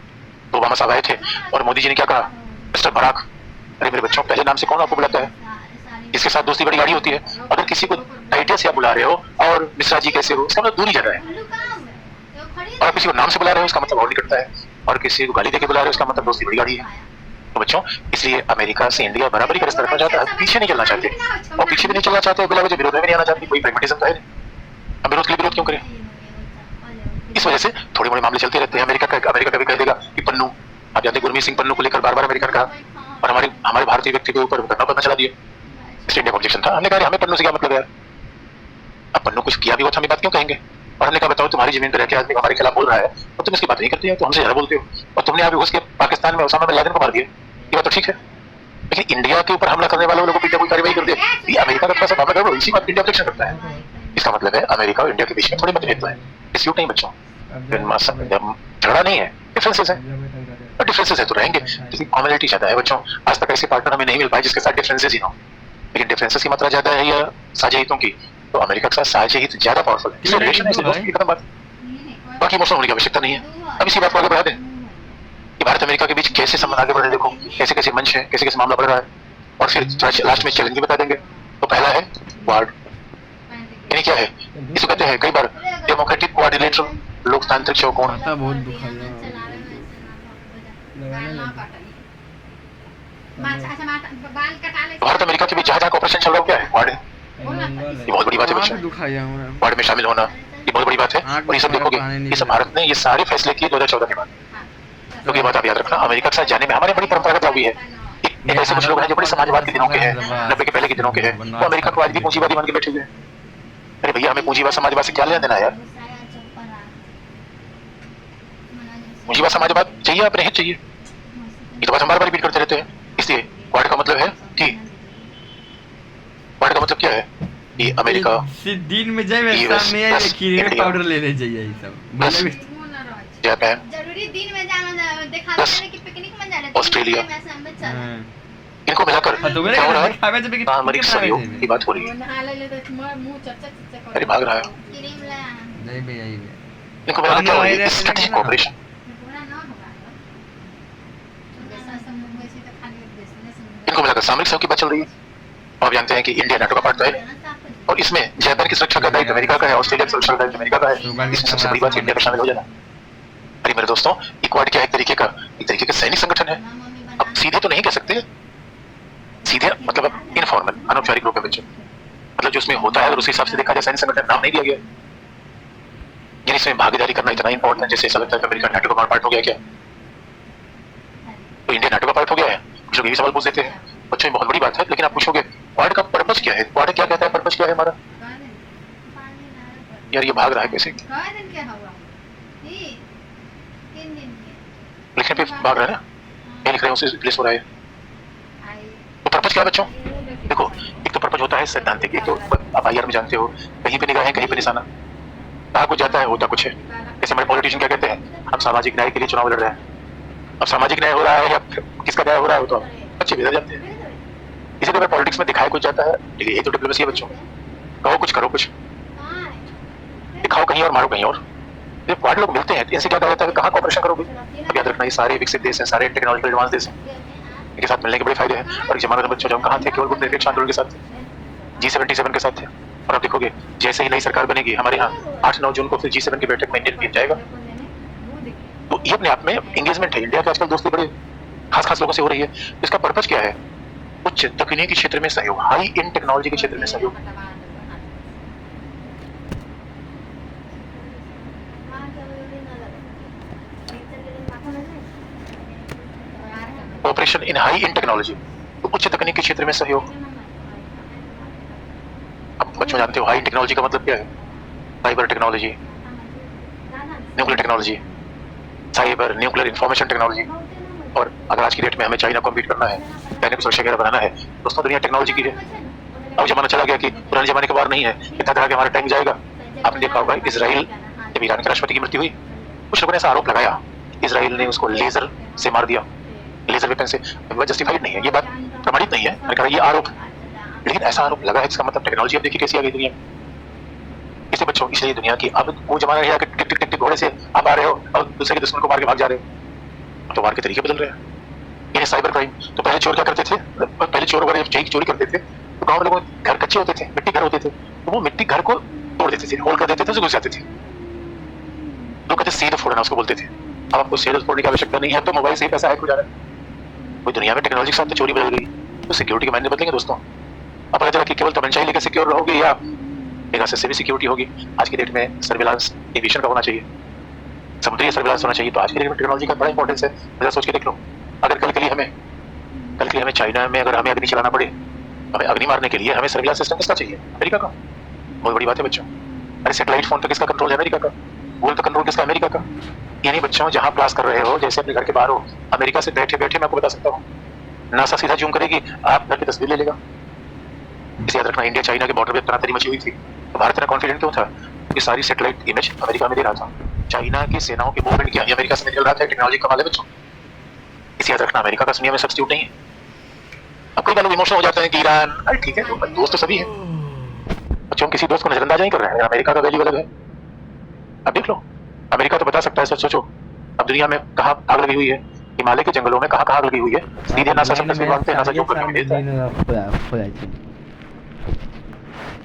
तो ओबामा साहब आए थे और मोदी जी ने क्या कहा, मिस्टर बराक, अरे मेरे बच्चों पहले नाम से कौन आपको बुलाता है, इसके साथ दोस्ती बड़ी गाड़ी होती है। अगर किसी को टाइटल से आप बुला रहे हो और मिश्रा जी कैसे हो, इसका मतलब दूरी ज्यादा है। और किसी को नाम से बुला रहे हो इसका मतलब और निकटता है, और किसी को गाली देके बुला रहे हो इसका मतलब दोस्ती बड़ी गाड़ी है। तो बच्चों इसलिए अमेरिका से इंडिया बराबरी का रिश्ता रखना चाहता है, पीछे नहीं चलना चाहते, और पीछे भी नहीं चलना चाहते, बिना वजह विरोध में भी नहीं आना चाहते। कोई प्रैग्मेटिज्म तो है नहीं, हम विरोध के लिए विरोध क्यों करें। इस वजह से थोड़े बड़े मामले चलते रहते हैं। अमेरिका कभी कह देगा कि पन्नू, आप जानते गुरमीत सिंह पन्नू को लेकर बार बार अमेरिका ने कहा, और हमारे भारतीय व्यक्ति के ऊपर करना चला दिया। इंडिया ऑब्जेक्शन था, हमने कहा हमें पन्नू से क्या मतलब है, अब पन्नू कुछ किया भी हो तो हम बात क्यों कहेंगे। और हमने कहा बताओ तुम्हारी जमीन पर रहकर आदमी हमारे खिलाफ बोल रहा है और तुम इसकी बात नहीं करते हो, तो हमसे ज्यादा बोलते हो, और तुमने अभी घुस के पाकिस्तान में उसामा बिन लादेन को मार दिया, ये बात तो ठीक है। लेकिन इंडिया के ऊपर हमला करने वालों को भी कोई कार्रवाई कर दे, ये अमेरिका का थोड़ा सा हमला करो, इसी बात इंडिया ऑब्जेक्शन करता है। इसका मतलब है अमेरिका और इंडिया के बीच में थोड़ी मतभेद है, डिस्प्यूट नहीं बच्चों, झगड़ा नहीं है, डिफरेंसेस है, और डिफरेंसेस है तो रहेंगे, लेकिन कॉमनिटी ज्यादा है बच्चों। आज तक ऐसे पार्टनर हमें नहीं मिल पाए जिसके साथ डिफरेंसेस ही ना हो, लेकिन डिफरेंसेस की मात्रा ज्यादा है या साझा हितों की, तो अमेरिका के साथ साझा हित ज्यादा पावरफुल है, इसलिए रिलेशन है, इसलिए दोस्ती की खत्म बात, बाकी इमोशनल होने की आवश्यकता नहीं है। अब इसी बात को आगे बढ़ा दें कि भारत अमेरिका के बीच कैसे संबंध आगे बढ़ रहे, देखो कैसे कैसे मंच है, कैसे कैसे मामला बढ़ रहा है, और फिर लास्ट में चैलेंज भी बता देंगे। तो पहला है क्वाड, यानी क्या है, इसको कहते हैं कई बार डेमोक्रेटिक क्वाड्रिलेटरल, लोकतांत्रिक चौकोन। बहुत दुखा भारत अमेरिका के बीच जहाँ जहाँ ऑपरेशन चल रहा है क्या है, क्वाड है, ये बहुत बड़ी बात है बच्चों, क्वाड में शामिल होना ये बहुत बड़ी बात है। और ये सब देखोगे ये सब भारत ने ये सारे फैसले किए 2014 के बाद, तो ये बात आप याद रखना। अमेरिका के साथ जाने में हमारे बड़ी परंपरागत लॉबी है, एक ऐसे कुछ लोग हैं जो बड़े समाजवाद के दिनों के हैं, 90 के पहले के दिनों के हैं, तो अमेरिका को आज भी पूंजीवादी मान के बैठे हुए हैं। अरे भैया हमें पूंजीवाद समाजवाद से क्या लेना देना यार, पूंजीवाद समाजवाद चाहिए अपने हित चाहिए, ये तो बात हम बार बार रिपीट करते रहते हैं। इसलिए क्वाड का मतलब है कि क्वाड का मतलब क्या है, ये अमेरिका दिन में जाए शाम में खीरे पाउडर लेने चाहिए, ये सब जापान, जरूरी दिन में जाना दिखा देने कि पिकनिक में जा रहे हैं, ऑस्ट्रेलिया, इनको मिलाकर क्या हो रहा है, सामरिक सहयोग की बात हो रही है। अरे भाग रहा है, इनको मिलाकर क्या हो रही है, स्ट्रेटेजिक कोऑपरेशन। इनको मिलाकर सामरिक सहयोग की बात चल रही है। और जानते हैं कि इंडिया नाटो का पार्ट तो है, और इसमें जापान की सुरक्षा का दायित्व अमेरिका का है, ऑस्ट्रेलिया की सुरक्षा का दायित्व अमेरिका का है, इसमें सबसे बड़ी बात इंडिया का शामिल हो जाना। अरे मेरे दोस्तों क्वाड क्या है, एक तरीके का सैनिक संगठन है। अब सीधे तो नहीं कह सकते, सीधे मतलब इनफॉर्मल अनौपचारिक रूप में बच्चे, मतलब जो उसमें होता है, और उस हिसाब से देखा जाए सैनिक संगठन नाम नहीं दिया गया, यानी इसमें भागीदारी करना इतना इंपॉर्टेंट है, जैसे ऐसा लगता है कि अमेरिका नाटो का पार्ट हो गया क्या, तो इंडिया नाटो का पार्ट हो गया है। कुछ लोग यही सवाल पूछ देते हैं, बच्चों बहुत बड़ी बात है, लेकिन आप पूछोगे क्वाड का पर्पस क्या है, क्वाड क्या कहता है, पर्पस क्या है हमारा, यार ये भाग रहा है कैसे, लिखने पे भाग रहा है ना, ये लिख रहे हैं उसे रिप्लेस हो रहा है। तो पर्पस क्या है बच्चों, देखो एक तो पर्पस होता है सैद्धांतिक, एक तो आप आईआर में जानते हो कहीं पे निगाहें कहीं पे निशाना, कहाँ कुछ जाता है होता कुछ है। जैसे हमारे पॉलिटिशियन क्या कहते हैं, हम सामाजिक न्याय के लिए चुनाव लड़ रहे हैं, अब सामाजिक न्याय हो रहा है या किसका न्याय हो रहा है वो तो अच्छे बेहतर जानते हैं। इसी तरह पॉलिटिक्स में दिखाया कुछ जाता है, लेकिन ये तो डिप्लोमेसी है बच्चों, कहो कुछ करो कुछ, दिखाओ कहीं और मारो कहीं और। जब क्वाड लोग मिलते हैं इनसे क्या कहा जाता है, कहाँ कॉपरेशन करोगे। अब याद रखना ये सारे विकसित देश हैं, सारे टेक्नोलॉजिकल एडवांस देश हैं, इनके साथ मिलने के बड़े फायदे हैं। और जमाना में बच्चों जब कहाँ थे, केवल गुटनिरपेक्ष आंदोलन के साथ थे, G77 के साथ थे। और आप देखोगे जैसे ही नई सरकार बनेगी हमारे यहाँ 8-9 जून को फिर G7 की बैठक में इंडियन पीएम जाएगा, तो ये अपने आप में एंगेजमेंट है। इंडिया के आजकल दोस्ती बड़े खास लोगों से हो रही है। इसका पर्पस क्या है, उच्च तकनीकी क्षेत्र में सहयोग, हाई इन टेक्नोलॉजी के क्षेत्र में सहयोग। Operation in high in technology, तो उच्च तकनीक के क्षेत्र में सहयोग। अब बच्चों जानते हो हाई टेक्नोलॉजी का मतलब क्या है, cyber technology, nuclear technology, cyber nuclear information technology, और अगर आज की डेट में हमें चाइना कॉम्पीट करना है, चाइना को सुरक्षा बनाना है, दोस्तों दुनिया टेक्नोलॉजी की है। अब जमाना चला गया कि पुराने जमाने के बार नहीं है, इतना तरह के हमारा टाइम जाएगा। आपने देखा होगा इसराइल जब ईरान के राष्ट्रपति की मृत्यु हुई, कुछ लोगों ने ऐसा आरोप लगाया इसराइल ने उसको लेजर से मार दिया, लेजर वेपन से। वह जस्टिफाइड नहीं है, ये बात प्रमाणित नहीं है, मैंने कहा ये आरोप, लेकिन ऐसा आरोप लगा है, इसका मतलब टेक्नोलॉजी अब देखिए कैसी आ गई दुनिया में। इससे बच्चों, इसलिए दुनिया की अब वो जमाना है कि टिक टिक टिक टिक घोड़े से आप आ रहे हो और दूसरे के दुश्मन को मार के भाग जा रहे हो। तो वार के तरीके बदल रहे हैं, ये साइबर क्राइम। तो पहले चोर क्या करते थे, पहले चोर वगैरह चोरी करते थे तो गांव में लोगों के घर कच्चे होते थे, मिट्टी घर होते थे, तो वो मिट्टी घर को तोड़ देते थे, होल कर देते थे, तो घुस जाते थे। लोग कहते सेध फोड़ना उसको बोलते थे। अब आपको सेध फोड़ने की आवश्यकता नहीं है, तो मोबाइल से ही पैसा हैक हो जा रहा है। कोई दुनिया में टेक्नोलॉजी के साथ तो चोरी बदल गई, तो सिक्योरिटी के मायने बदलेंगे दोस्तों। अब पता चला कि केवल तमंचा ही लेकर सिक्योर रहोगे या पेगासस से भी सिक्योरिटी होगी। आज की डेट में सर्विलांस एविएशन का होना चाहिए, समुद्री सर्विलांस होना चाहिए। तो आज की डेट में टेक्नोलॉजी का बड़ा इंपॉर्टेंस है। जरा सोच के देख लो, अगर कल के लिए हमें चाइना में अगर हमें अग्नि चलाना पड़े, हमें अग्नि मारने के लिए हमें सर्विलांस सिस्टम किसका चाहिए? अमेरिका का। बहुत बड़ी बात है बच्चों। अरे सैटेलाइट फोन पे किसका कंट्रोल है? अमेरिका का। गूगल पे कंट्रोल किसका? अमेरिका का। यानी बच्चों, जहां क्लास कर रहे हो, जैसे अपने घर के बाहर हो, अमेरिका से बैठे बैठे मैं आपको बता सकता हूँ, नासा सीधा जूम करेगी, आप घर की तस्वीर ले लेगा। इसे याद रखना, इंडिया चाइना के बॉर्डर पे तनातनी मची हुई थी, तो भारत इतना कॉन्फिडेंट क्यों था? क्योंकि सारी सैटेलाइट इमेज अमेरिका में दे रहा था। चाइना की सेनाओं की मूवमेंट क्या अमेरिका से निकल रहा था। टेक्नोलॉजी कमाल है बच्चों, इसे याद रखना, अमेरिका का दुनिया में सब्स्टिट्यूट नहीं है। अब कई बार लोग इमोशनल हो जाते हैं कि ईरान, अरे ठीक है, तो दोस्त तो सभी है बच्चों, किसी दोस्त को नजरअंदाज नहीं कर रहे हैं। अमेरिका का वैल्यू अलग है। अब देख लो, अमेरिका तो बता सकता है। सच सोचो, अब दुनिया में कहाँ आग लगी हुई है, हिमालय के जंगलों में कहाँ आग लगी हुई है, सीधे नासा सब तस्वीर मांगते हैं, नासा जो करके देता है।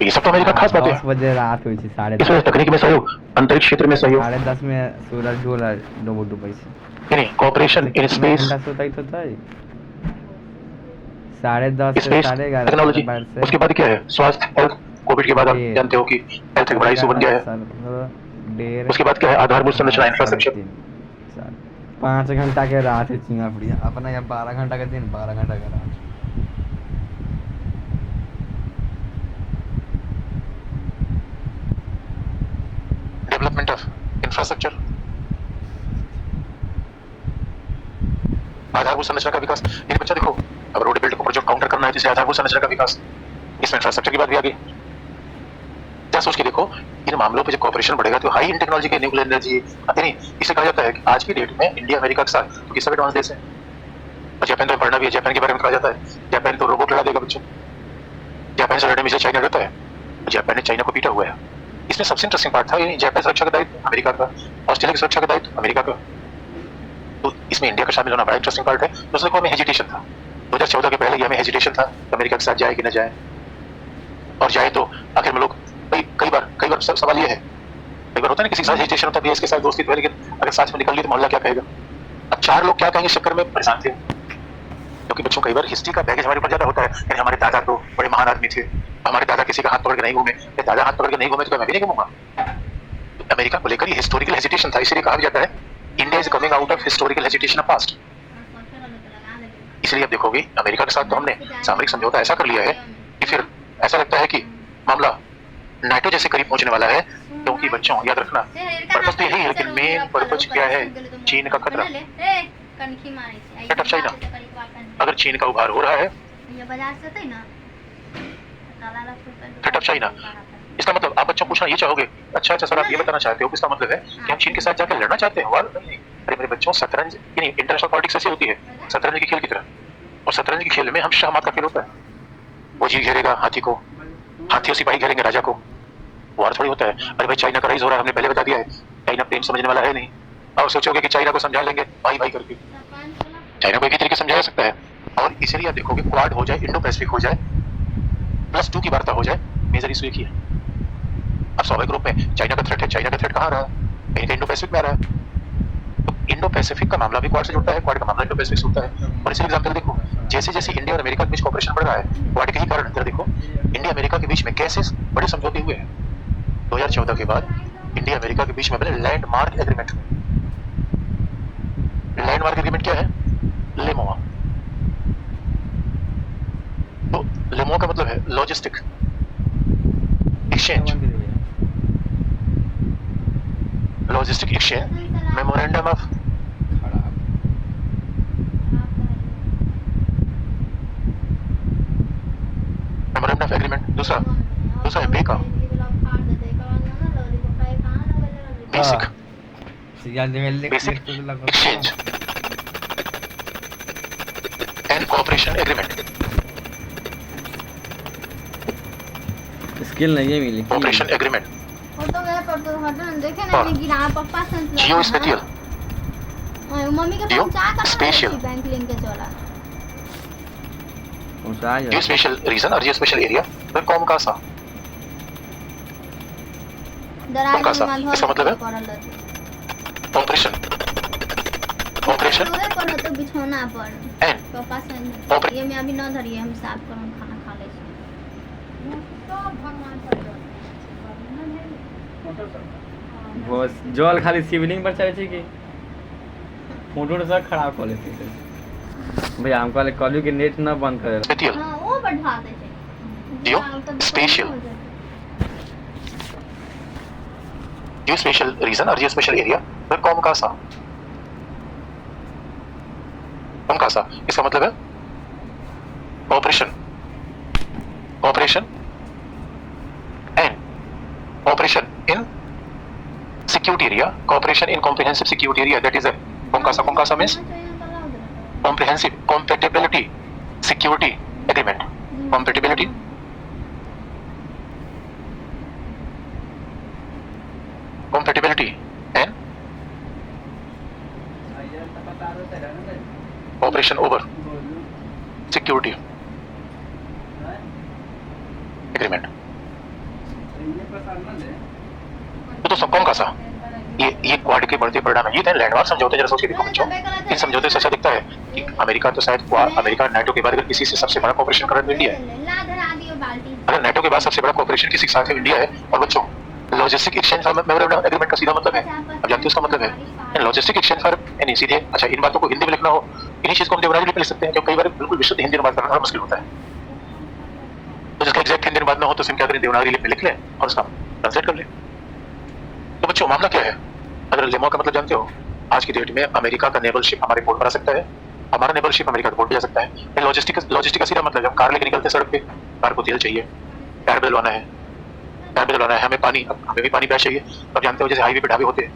ये सब तो अमेरिका खास बात है। 10 बजे रात हुई थी, 10:30 इसमें तकनीक में सहयोग, अंतरिक्ष क्षेत्र में सहयोग, 10:30 में सूरज डोला डूबई से नहीं कोऑपरेशन इन स्पेस, सोता ही तो था 10:30 से स्पेस 11:30 टेक्नोलॉजी। उसके बाद क्या है? स्वास्थ्य, हेल्थ। कोविड के बाद आप जानते हो कि हेल्थ एक बड़ा इशू बन गया है। उसके बाद क्या है? आधारभूत संरचना, इंफ्रास्ट्रक्चर। 5 घंटा के रात है चिंगा बढ़िया अपना, यहाँ 12 घंटा का दिन, 12 घंटा का रात। डेवलपमेंट ऑफ इंफ्रास्ट्रक्चर, आधारभूत संरचना का विकास। ये बच्चा देखो, अब रोड बिल्ड को प्रोजेक्ट काउंटर करना है, जिसे आधारभूत संरचना का विकास, इसमें इंफ्रास्ट्रक्चर की बात भी आ गई। क्या सोच के देखो, इन मामलों पे जब कॉर्पोरेशन बढ़ेगा तो हाई इन टेक्नोलॉजी के न्यूक्लियर एनर्जी, नहीं, इसे कहा जाता है कि आज की डेट में इंडिया अमेरिका के साथ तो किसका एडवांस देश है। और जापान तो पढ़ना भी है, जापान के बारे में कहा जाता है जापान तो रोबोट लड़ा देगा बच्चों। जापान से लड़ने में चाइना डरता है, जापान ने चाइना को पीटा हुआ है। इसमें सबसे इंटरेस्टिंग पार्ट था, जापान सुरक्षा का दायित्व अमेरिका का, ऑस्ट्रेलिया की सुरक्षा का दायित्व अमेरिका का। तो इसमें इंडिया का शामिल होना बड़ा इंटरेस्टिंग पार्ट है। दूसरे को हमें हेजिटेशन था, 2014 के पहले हमें हेजिटेशन था अमेरिका के साथ जाए कि न जाए, और जाए तो आखिर में लोग कई बार सवाल ये है, कई बार होता है ना किसी के साथ हेजिटेशन होता है, इसके साथ दोस्ती है, लेकिन अगर साथ में निकल ली तो मोहल्ला क्या कहेगा। अब 4 लोग क्या कहेंगे इस चक्कर में परेशान थे, क्योंकि बच्चों कई बार हिस्ट्री का बैगेज हमारे ऊपर ज्यादा होता है। यानी हमारे दादा तो बड़े महान आदमी थे, हमारे दादा किसी का हाथ पकड़ के नहीं घूमे, दादा हाथ पकड़ के नहीं घूमे तो मैं भी नहीं घूमूंगा। तो अमेरिका को लेकर ये हिस्टोरिकल हेजिटेशन था, इसलिए कहा जाता है India is coming out of historical hesitation of past. इसलिए आप देखोगे अमेरिका के साथ तो हमने सामरिक समझौता ऐसा कर लिया है कि फिर ऐसा लगता है कि मामला नाटो जैसे करीब पहुंचने वाला है। क्योंकि बच्चों याद रखना, पर्पस तो यही है, लेकिन मेन पर्पस क्या है? चीन का खतरा, थ्रेट ऑफ चाइना। अगर चीन का उभार हो रहा है, थ्रेट ऑफ चाइना, इसका मतलब आप बच्चों पूछना ये चाहोगे, अच्छा सर आप ये बताना चाहते हो, इसका मतलब है कि हम चीन के साथ जाकर लड़ना चाहते हैं? वार नहीं। अरे मेरे बच्चों, शतरंज यानी इंटरनेशनल पॉलिटिक्स ऐसी होती है, शतरंज के खेल की तरह। और शतरंज के खेल में हम शाहमात का खेल होता है, वो जी घेरेगा हाथी को, हाथी और सिपाही घेरेंगे राजा को, वार थोड़ी होता है। अरे भाई चाइना का राइज हो रहा है, हमने पहले बता दिया है, चाइना प्रेम समझने वाला है नहीं। और सोचोगे कि चाइना को समझा लेंगे भाई भाई करके, चाइना को एक ही तरीके समझाया सकता है। और इसलिए आप देखोगे क्वाड हो जाए, इंडो पैसिफिक हो जाए, +2 की वार्ता हो जाए, मेजर इशू एक ही है। अब स्वाभाविक रूप में चाइना का थ्रेट है, चाइना का थ्रेट कहाँ आ रहा है? कहीं इंडो पैसिफिक में आ रहा है। तो इंडो पैसिफिक का मामला भी क्वाड से जुड़ता है, क्वाड का मामला इंडो पैसिफिक से जुड़ता है। और इसी एग्जांपल देखो, जैसे जैसे इंडिया और अमेरिका के बीच कॉपरेशन बढ़ रहा है, क्वाड के ही कारण इधर देखो, इंडिया अमेरिका के बीच में कैसे बड़े समझौते हुए हैं। 2014 के बाद इंडिया अमेरिका के बीच में बने लैंडमार्क एग्रीमेंट। लैंडमार्क एग्रीमेंट क्या है? लेमोआ। तो लेमोआ का मतलब है logistic exchange, logistic exchange, memorandum of of agreement. दूसरा है बे का basic exchange and cooperation agreement. Skill नहीं है मिली कोऑपरेशन एग्रीमेंट। वो तो गए पर तो हटन देखे ना मैं गिरा पप्पा संत जियो स्पेटियल मम्मी के जियो फोन चाह कर स्पेशल। बैंक लिंक के चला पहुंचा जियो स्पेशल रीजन और जियो स्पेशल एरिया फिर कॉम का सा दराज कैसा? में इसका मतलब है? ऑपरेशन पूरे पर तो बिछौना पर एंड पप्पा संत ऑपरे- ये मैं अभी न धरिए हम साफ करम खाना खा ले छी तो भगवान पर बस जल खाली शिवलिंग पर चढ़े छी कि फोटो से खराब कर लेते हैं भैया हम कहले कॉल के नेट ना बंद करे स्पेटियल हां वो बढ़ा दे छै जियो स्पेशल जियो स्पेशल रीजन और जियो स्पेशल एरिया फिर कॉम का सा इसका मतलब है operation and operation in security area cooperation in comprehensive security area that is कौन सा means comprehensive compatibility security agreement compatibility and cooperation over security agreement। तो सब कौन का सा ये क्वाड के बढ़ते परिणाम है। ये थे लैंडमार्क समझौते। जरा सोच के देखो बच्चों, इन समझौते से ऐसा दिखता है कि अमेरिका तो शायद अमेरिका नाटो के बाद अगर किसी से सबसे बड़ा कॉपरेशन कर रहा है इंडिया है। ला धरा दियो बाल्टी अगर नाटो के बाद सबसे बड़ा कॉपरेशन किसी के साथ है इंडिया है। और बच्चों लॉजिस्टिक एक्सचेंज मेमोरेंडम एग्रीमेंट का सीधा मतलब है, अब जानते हो उसका मतलब है लॉजिस्टिक एक्सचेंज फॉर यानी सीधे। अच्छा इन बातों को हिंदी में लिखना हो, इन्हीं चीज को हम देवनागरी में लिख सकते हैं, जो कई बार बिल्कुल विशुद्ध हिंदी में बात करना मुश्किल होता है। तो जिसका एग्जैक्ट हिंदी में बात ना हो तो सिम क्या करें, देवनागरी में लिख लें और उसका ट्रांसलेट कर लें। तो बच्चों मामला क्या है, अगर लेमो का मतलब जानते हो, आज की डेट में अमेरिका का नेवल शिप हमारे पोर्ट पर आ सकता है, हमारा नेवल शिप अमेरिका के पोर्ट पे जा सकता है। लॉजिस्टिक का सीधा मतलब जब कार लेके निकलते हैं सड़क पे, कार को तेल चाहिए, टायर बदलवाना है, हमें भी पानी प्यास चाहिए। अब जानते हो जैसे हाईवे पे ढाबे होते हैं,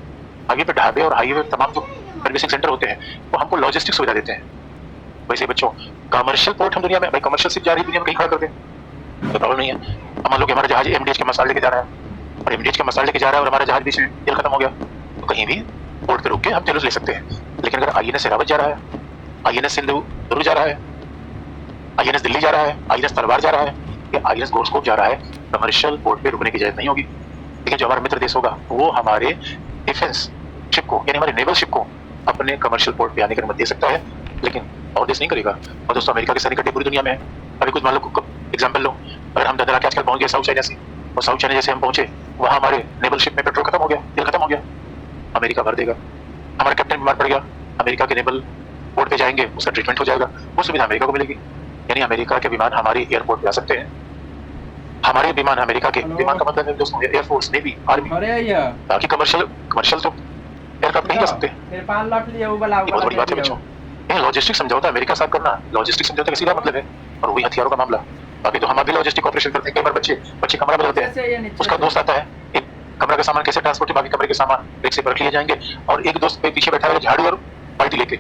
हाईवे पे ढाबे और हाईवे तमाम जो सर्विसिंग सेंटर होते हैं वो हमको लॉजिस्टिक सुविधा देते हैं। वैसे बच्चों कमर्शियल पोर्ट हम दुनिया में, भाई कमर्शियल शिप जा रही है दुनिया में कहीं खड़ा कर दें तो प्रॉब्लम नहीं है। अब मान लो कि हमारा जहाज एमडीएच के मसाले लेके जा रहा है और एमडीएच के मसाले लेके जा रहा है और हमारा जहाज बीच में तेल खत्म हो गया तो कहीं भी पोर्ट पे रुक के हम तेल ले सकते हैं। लेकिन अगर आईएनएस एरावत जा रहा है, आईएनएस सिंधु जा रहा है, आईएनएस दिल्ली जा रहा है, आईएनएस तलवार जा रहा है या आईएनएस गोरस्कोप जा रहा है, कमर्शियल पोर्ट पे रुकने की इजाजत नहीं होगी। लेकिन जो हमारा मित्र देश होगा वो हमारे डिफेंस शिप को यानी हमारे नेवल शिप को अपने कमर्शियल पोर्ट पे आने की अनुमति दे सकता है, लेकिन और देश नहीं करेगा। और दोस्तों अमेरिका के सैनिक पूरी दुनिया में है। अभी कुछ मान लो एग्जाम्पल लो, अगर हम ददरा के आजकल पहुंच गए साउथ चाइना से और साउथ चाइना जैसे हम पहुंचे वहां हमारे नेवल शिप में पेट्रोल खत्म हो गया, तेल खत्म हो गया, अमेरिका भर देगा। हमारा कैप्टन बीमार पड़ गया, अमेरिका के नेवल पोर्ट पे जाएंगे, उसका ट्रीटमेंट हो जाएगा, वो सुविधा अमेरिका को मिलेगी। यानी अमेरिका के विमान हमारे एयरपोर्ट पे आ सकते हैं। हमारे विमान अमेरिका के विमान का मतलब है दोस्तों एयरफोर्स, नेवी, आर्मी, अरे या बाकी कमर्शियल तो एयरक्राफ्ट नहीं जा सकते। फिर 5 लाख लिए वो वाला ये बहुत बड़ी बात है बच्चों। ये लॉजिस्टिक समझौता अमेरिका साथ करना, लॉजिस्टिक समझौता का सीधा मतलब है और वही हथियारों का मामला। बाकी तो हम भी लॉजिस्टिक ऑपरेशन करते हैं। कई बार बच्चे कमरा बदलते हैं, उसका दोस्त आता है, एक कमरा का सामान कैसे ट्रांसपोर्ट, बाकी कमरे के सामान एक से रख लिए जाएंगे और एक दोस्त पे पीछे बैठा है झाड़ू और बाल्टी लेके।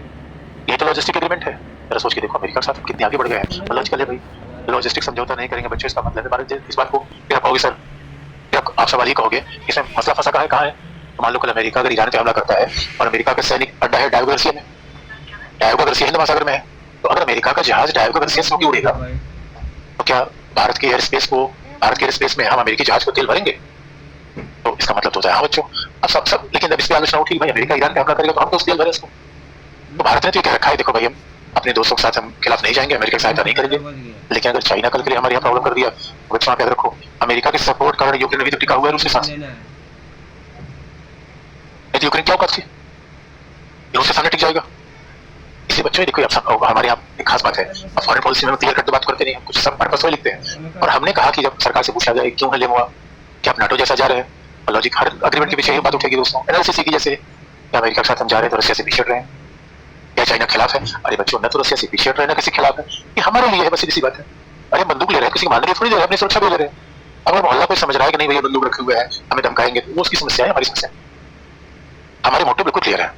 ये तो लॉजिस्टिक एग्रीमेंट है। जरा सोच के देखो अमेरिका के साथ कितने आगे बढ़ गए हैं। लॉजिकल है भाई, लॉजिस्टिक समझौता नहीं करेंगे बच्चों, इसका मतलब है भारत इस बात को क्या कहोगे सर, क्या आप सवाल ही कहोगे इसमें मसला फंसा कहाँ है। मान लो कल अमेरिका अगर ईरान पे हमला करता है और अमेरिका का सैनिक अड्डा है डायोगो गार्सिया में, डायोगो गार्सिया हिंद महासागर में है, तो अगर अमेरिका का जहाज डायोगो गार्सिया से होकर उड़ेगा तो क्या भारत के एयर स्पेस में हम अमेरिकी जहाज को तेल भरेंगे? तो इसका मतलब तो होता है हाँ बच्चों। अब सब लेकिन जब इस पे आलोचना उठी भाई अमेरिका ईरान पे हमला करेगा तो हम तो तेल भरे इसको। तो भारत ने तो क्या रखा है, देखो भाई हम अपने दोस्तों के साथ हम खिलाफ नहीं जाएंगे, अमेरिका की सहायता नहीं करेंगे। लेकिन अगर चाइना कल के लिए हमारे यहाँ प्रॉब्लम कर दिया तो बच्चों आप याद रखो अमेरिका के सपोर्ट कारण यूक्रेन अभी तक टिका हुआ है रूस के साथ। नहीं तो यूक्रेन क्या औकात थी, रूस के सामने टिक जाएगा। इसी बच्चों देखो अब हमारे यहाँ एक खास बात है, अब फॉरेन पॉलिसी में क्लियर कट तो बात करते नहीं, कुछ सब पर्पस में लिखते हैं। और हमने कहा कि जब सरकार से पूछा जाए क्यों है लेमुआ, क्या आप नाटो जैसा जा रहे हैं, और लॉजिक हर अग्रीमेंट के पीछे ये बात उठेगी दोस्तों एनालिसिस की, जैसे अमेरिका के साथ हम जा रहे हैं तो रशिया से पीछे हट रहे हैं या चाइना के खिलाफ है। अरे बच्चों न तो रशिया से पीछे हट रहे हैं ना किसी के खिलाफ है, ये हमारे लिए है, बस सीधी सी बात है। अरे बंदूक ले रहे रहे, किसी को मारने थोड़ी दे रहे, अपनी सुरक्षा भी ले रहे हैं। अगर मोहल्ला कोई समझ रहा है कि नहीं भैया बंदूक रखे हुए हैं, हमें धमकाएंगे, तो वो उसकी समस्या है, हमारी समस्या है। हमारे मोटिव बिल्कुल क्लियर है,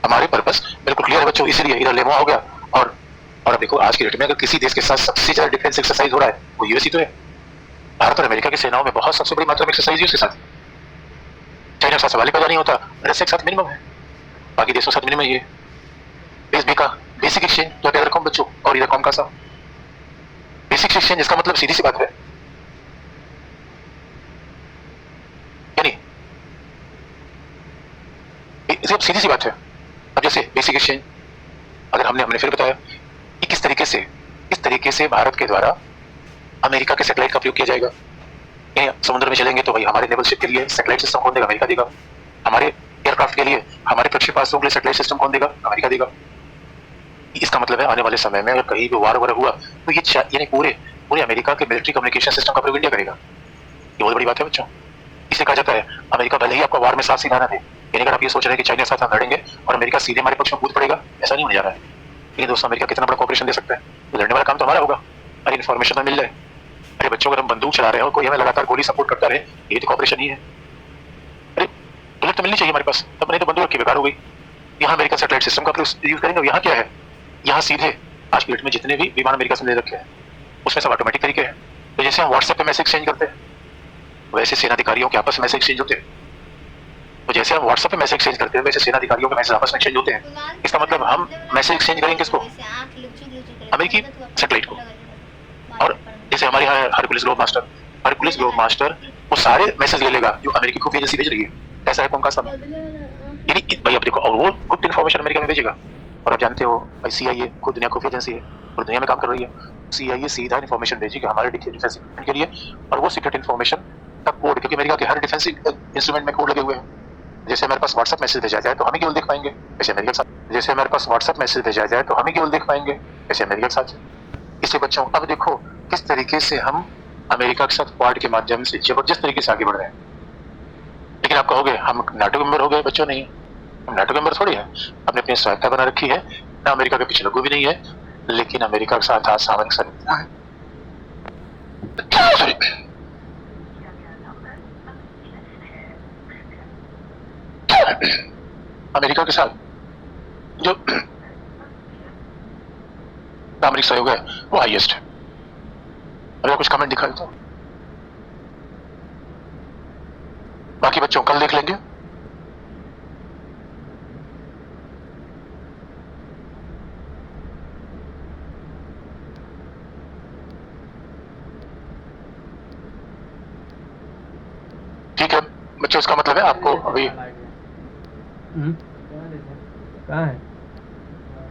हमारे पर्पस बिल्कुल क्लियर है बच्चों, इसीलिए इधर लेमो हो गया। और अब देखो आज की डेट में अगर किसी देश के साथ सबसे ज्यादा डिफेंस एक्सरसाइज हो रहा है वो यूएस ही तो है। भारत और अमेरिका की सेनाओं में बहुत सबसे बड़ी मात्रा में एक्सरसाइज है उसके साथ। चाइना के साथ सवाल ही पैदा नहीं होता, रशिया के साथ मिनिमम है, बाकी देशों के साथ मिनिमम ये बेस बी का बेसिक एक्सचेंज जो इधर कॉम बच्चों और इधर कॉम का सा बेसिक एक्सचेंज। इसका मतलब सीधी सी बात है, यानी सीधी सी बात है। अब जैसे बेसिक एक्सचेंज अगर हमने फिर बताया कि किस तरीके से भारत के द्वारा अमेरिका के सैटेलाइट का उपयोग किया जाएगा। ये समुद्र में चलेंगे तो भाई हमारे नेवल शिप के लिए सैटेलाइट सिस्टम कौन देगा? अमेरिका देगा। हमारे एयरक्राफ्ट के लिए, हमारे प्रक्षेपास्त्रों के लिए सैटेलाइट सिस्टम कौन देगा? अमेरिका देगा। इसका मतलब है आने वाले समय में अगर कहीं भी वार वगैरह हुआ तो ये यानी पूरे अमेरिका के मिलिट्री कम्युनिकेशन सिस्टम का प्रयोग इंडिया करेगा। ये बहुत बड़ी बात है बच्चों। इसे कहा जाता है अमेरिका भले ही आपको वार में साथ सीधा ना दे, यानी अगर आप ये सोच रहे हैं कि चाइना के साथ हम लड़ेंगे और अमेरिका सीधे हमारे पक्ष में कूद पड़ेगा, ऐसा नहीं होने जा रहा है। लेकिन दोस्तों अमेरिका कितना बड़ा कॉपरेशन दे सकता है, तो लड़ने वाला काम तो हमारा होगा। अरे इन्फॉर्मेशन मिल जाए, अरे बच्चों अगर हम बंदूक चला रहे हो कोई हमें लगातार गोली सपोर्ट करता रहे, ये तो कॉपरेशन ही है। अरे बुलेट तो मिलनी चाहिए हमारे पास, तब नहीं तो बंदूक रखी बेकार हो गई। यहाँ अमेरिका सैटेलाइट सिस्टम का यूज करेंगे। यहाँ क्या है, यहाँ सीधे आज की डेट में जितने भी विमान अमेरिका से ले रखे हैं उसमें सब ऑटोमेटिक तरीके हैं। तो जैसे हम व्हाट्सएप पे मैसेज एक्सचेंज करते हैं वैसे सेना अधिकारियों के आपस में मैसेज एक्सचेंज होते हैं। तो जैसे हम व्हाट्सएप पे मैसेज एक्सचेंज करते हैं वैसे सेना अधिकारियों के मैसेज आपस में एक्सचेंज होते हैं। इसका मतलब हम मैसेज एक्सचेंज करेंगे किसको? अमेरिकी सैटेलाइट को। और जैसे हमारे यहाँ हरकुलिस ग्लोब मास्टर वो सारे मैसेज ले लेगा जो अमेरिकी खुफिया एजेंसी भेज रही है। ऐसा है कौन का सब, यानी भाई अब देखो, और वो गुप्त इन्फॉर्मेशन अमेरिका में भेजेगा। और आप जानते हो भाई सीआईए खुद दुनिया खुफिया एजेंसी है और दुनिया में काम कर रही है। सीआईए सीधा इन्फॉर्मेशन भेजेगी हमारे डिफेंस के लिए, और वो सीक्रेट इन्फॉर्मेशन का कोड, क्योंकि अमेरिका के हर डिफेंस इंस्ट्रूमेंट में कोड लगे हुए हैं। जैसे हमारे पास व्हाट्सएप मैसेज भेजा जाए तो हम ही केवल देख पाएंगे, जैसे अमेरिका के साथ। जैसे हमारे पास व्हाट्सएप मैसेज भेजा जाए तो हम ही केवल देख पाएंगे, जैसे अमेरिका के साथ। इससे बच्चों अब देखो किस तरीके से हम अमेरिका के साथ क्वाड के माध्यम से जबरदस्त तरीके से आगे बढ़ रहे हैं। लेकिन आप कहोगे हम नाटो मेंबर हो गए। बच्चों नहीं, हम नाटो मेंबर थोड़ी है, हमने अपनी स्वायत्ता बना रखी है ना, अमेरिका के पीछे लगू भी नहीं है, लेकिन अमेरिका के साथ आज सामरिक संबंध है। अमेरिका के साथ जो सामरिक सहयोग है वो हाईएस्ट है। अगर कुछ कमेंट दिखाए तो बाकी बच्चों कल देख लेंगे। ठीक है बच्चों, इसका मतलब है आपको अभी कहाँ है?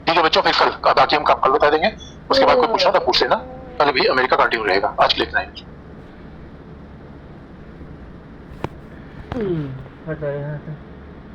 ठीक है बच्चों, फिर कल बाकी हम कल बता देंगे। उसके बाद कोई पूछना था पूछ लेना, कल भी अमेरिका कंटिन्यू रहेगा। आज के लिए इतना ही। हटा यहाँ से।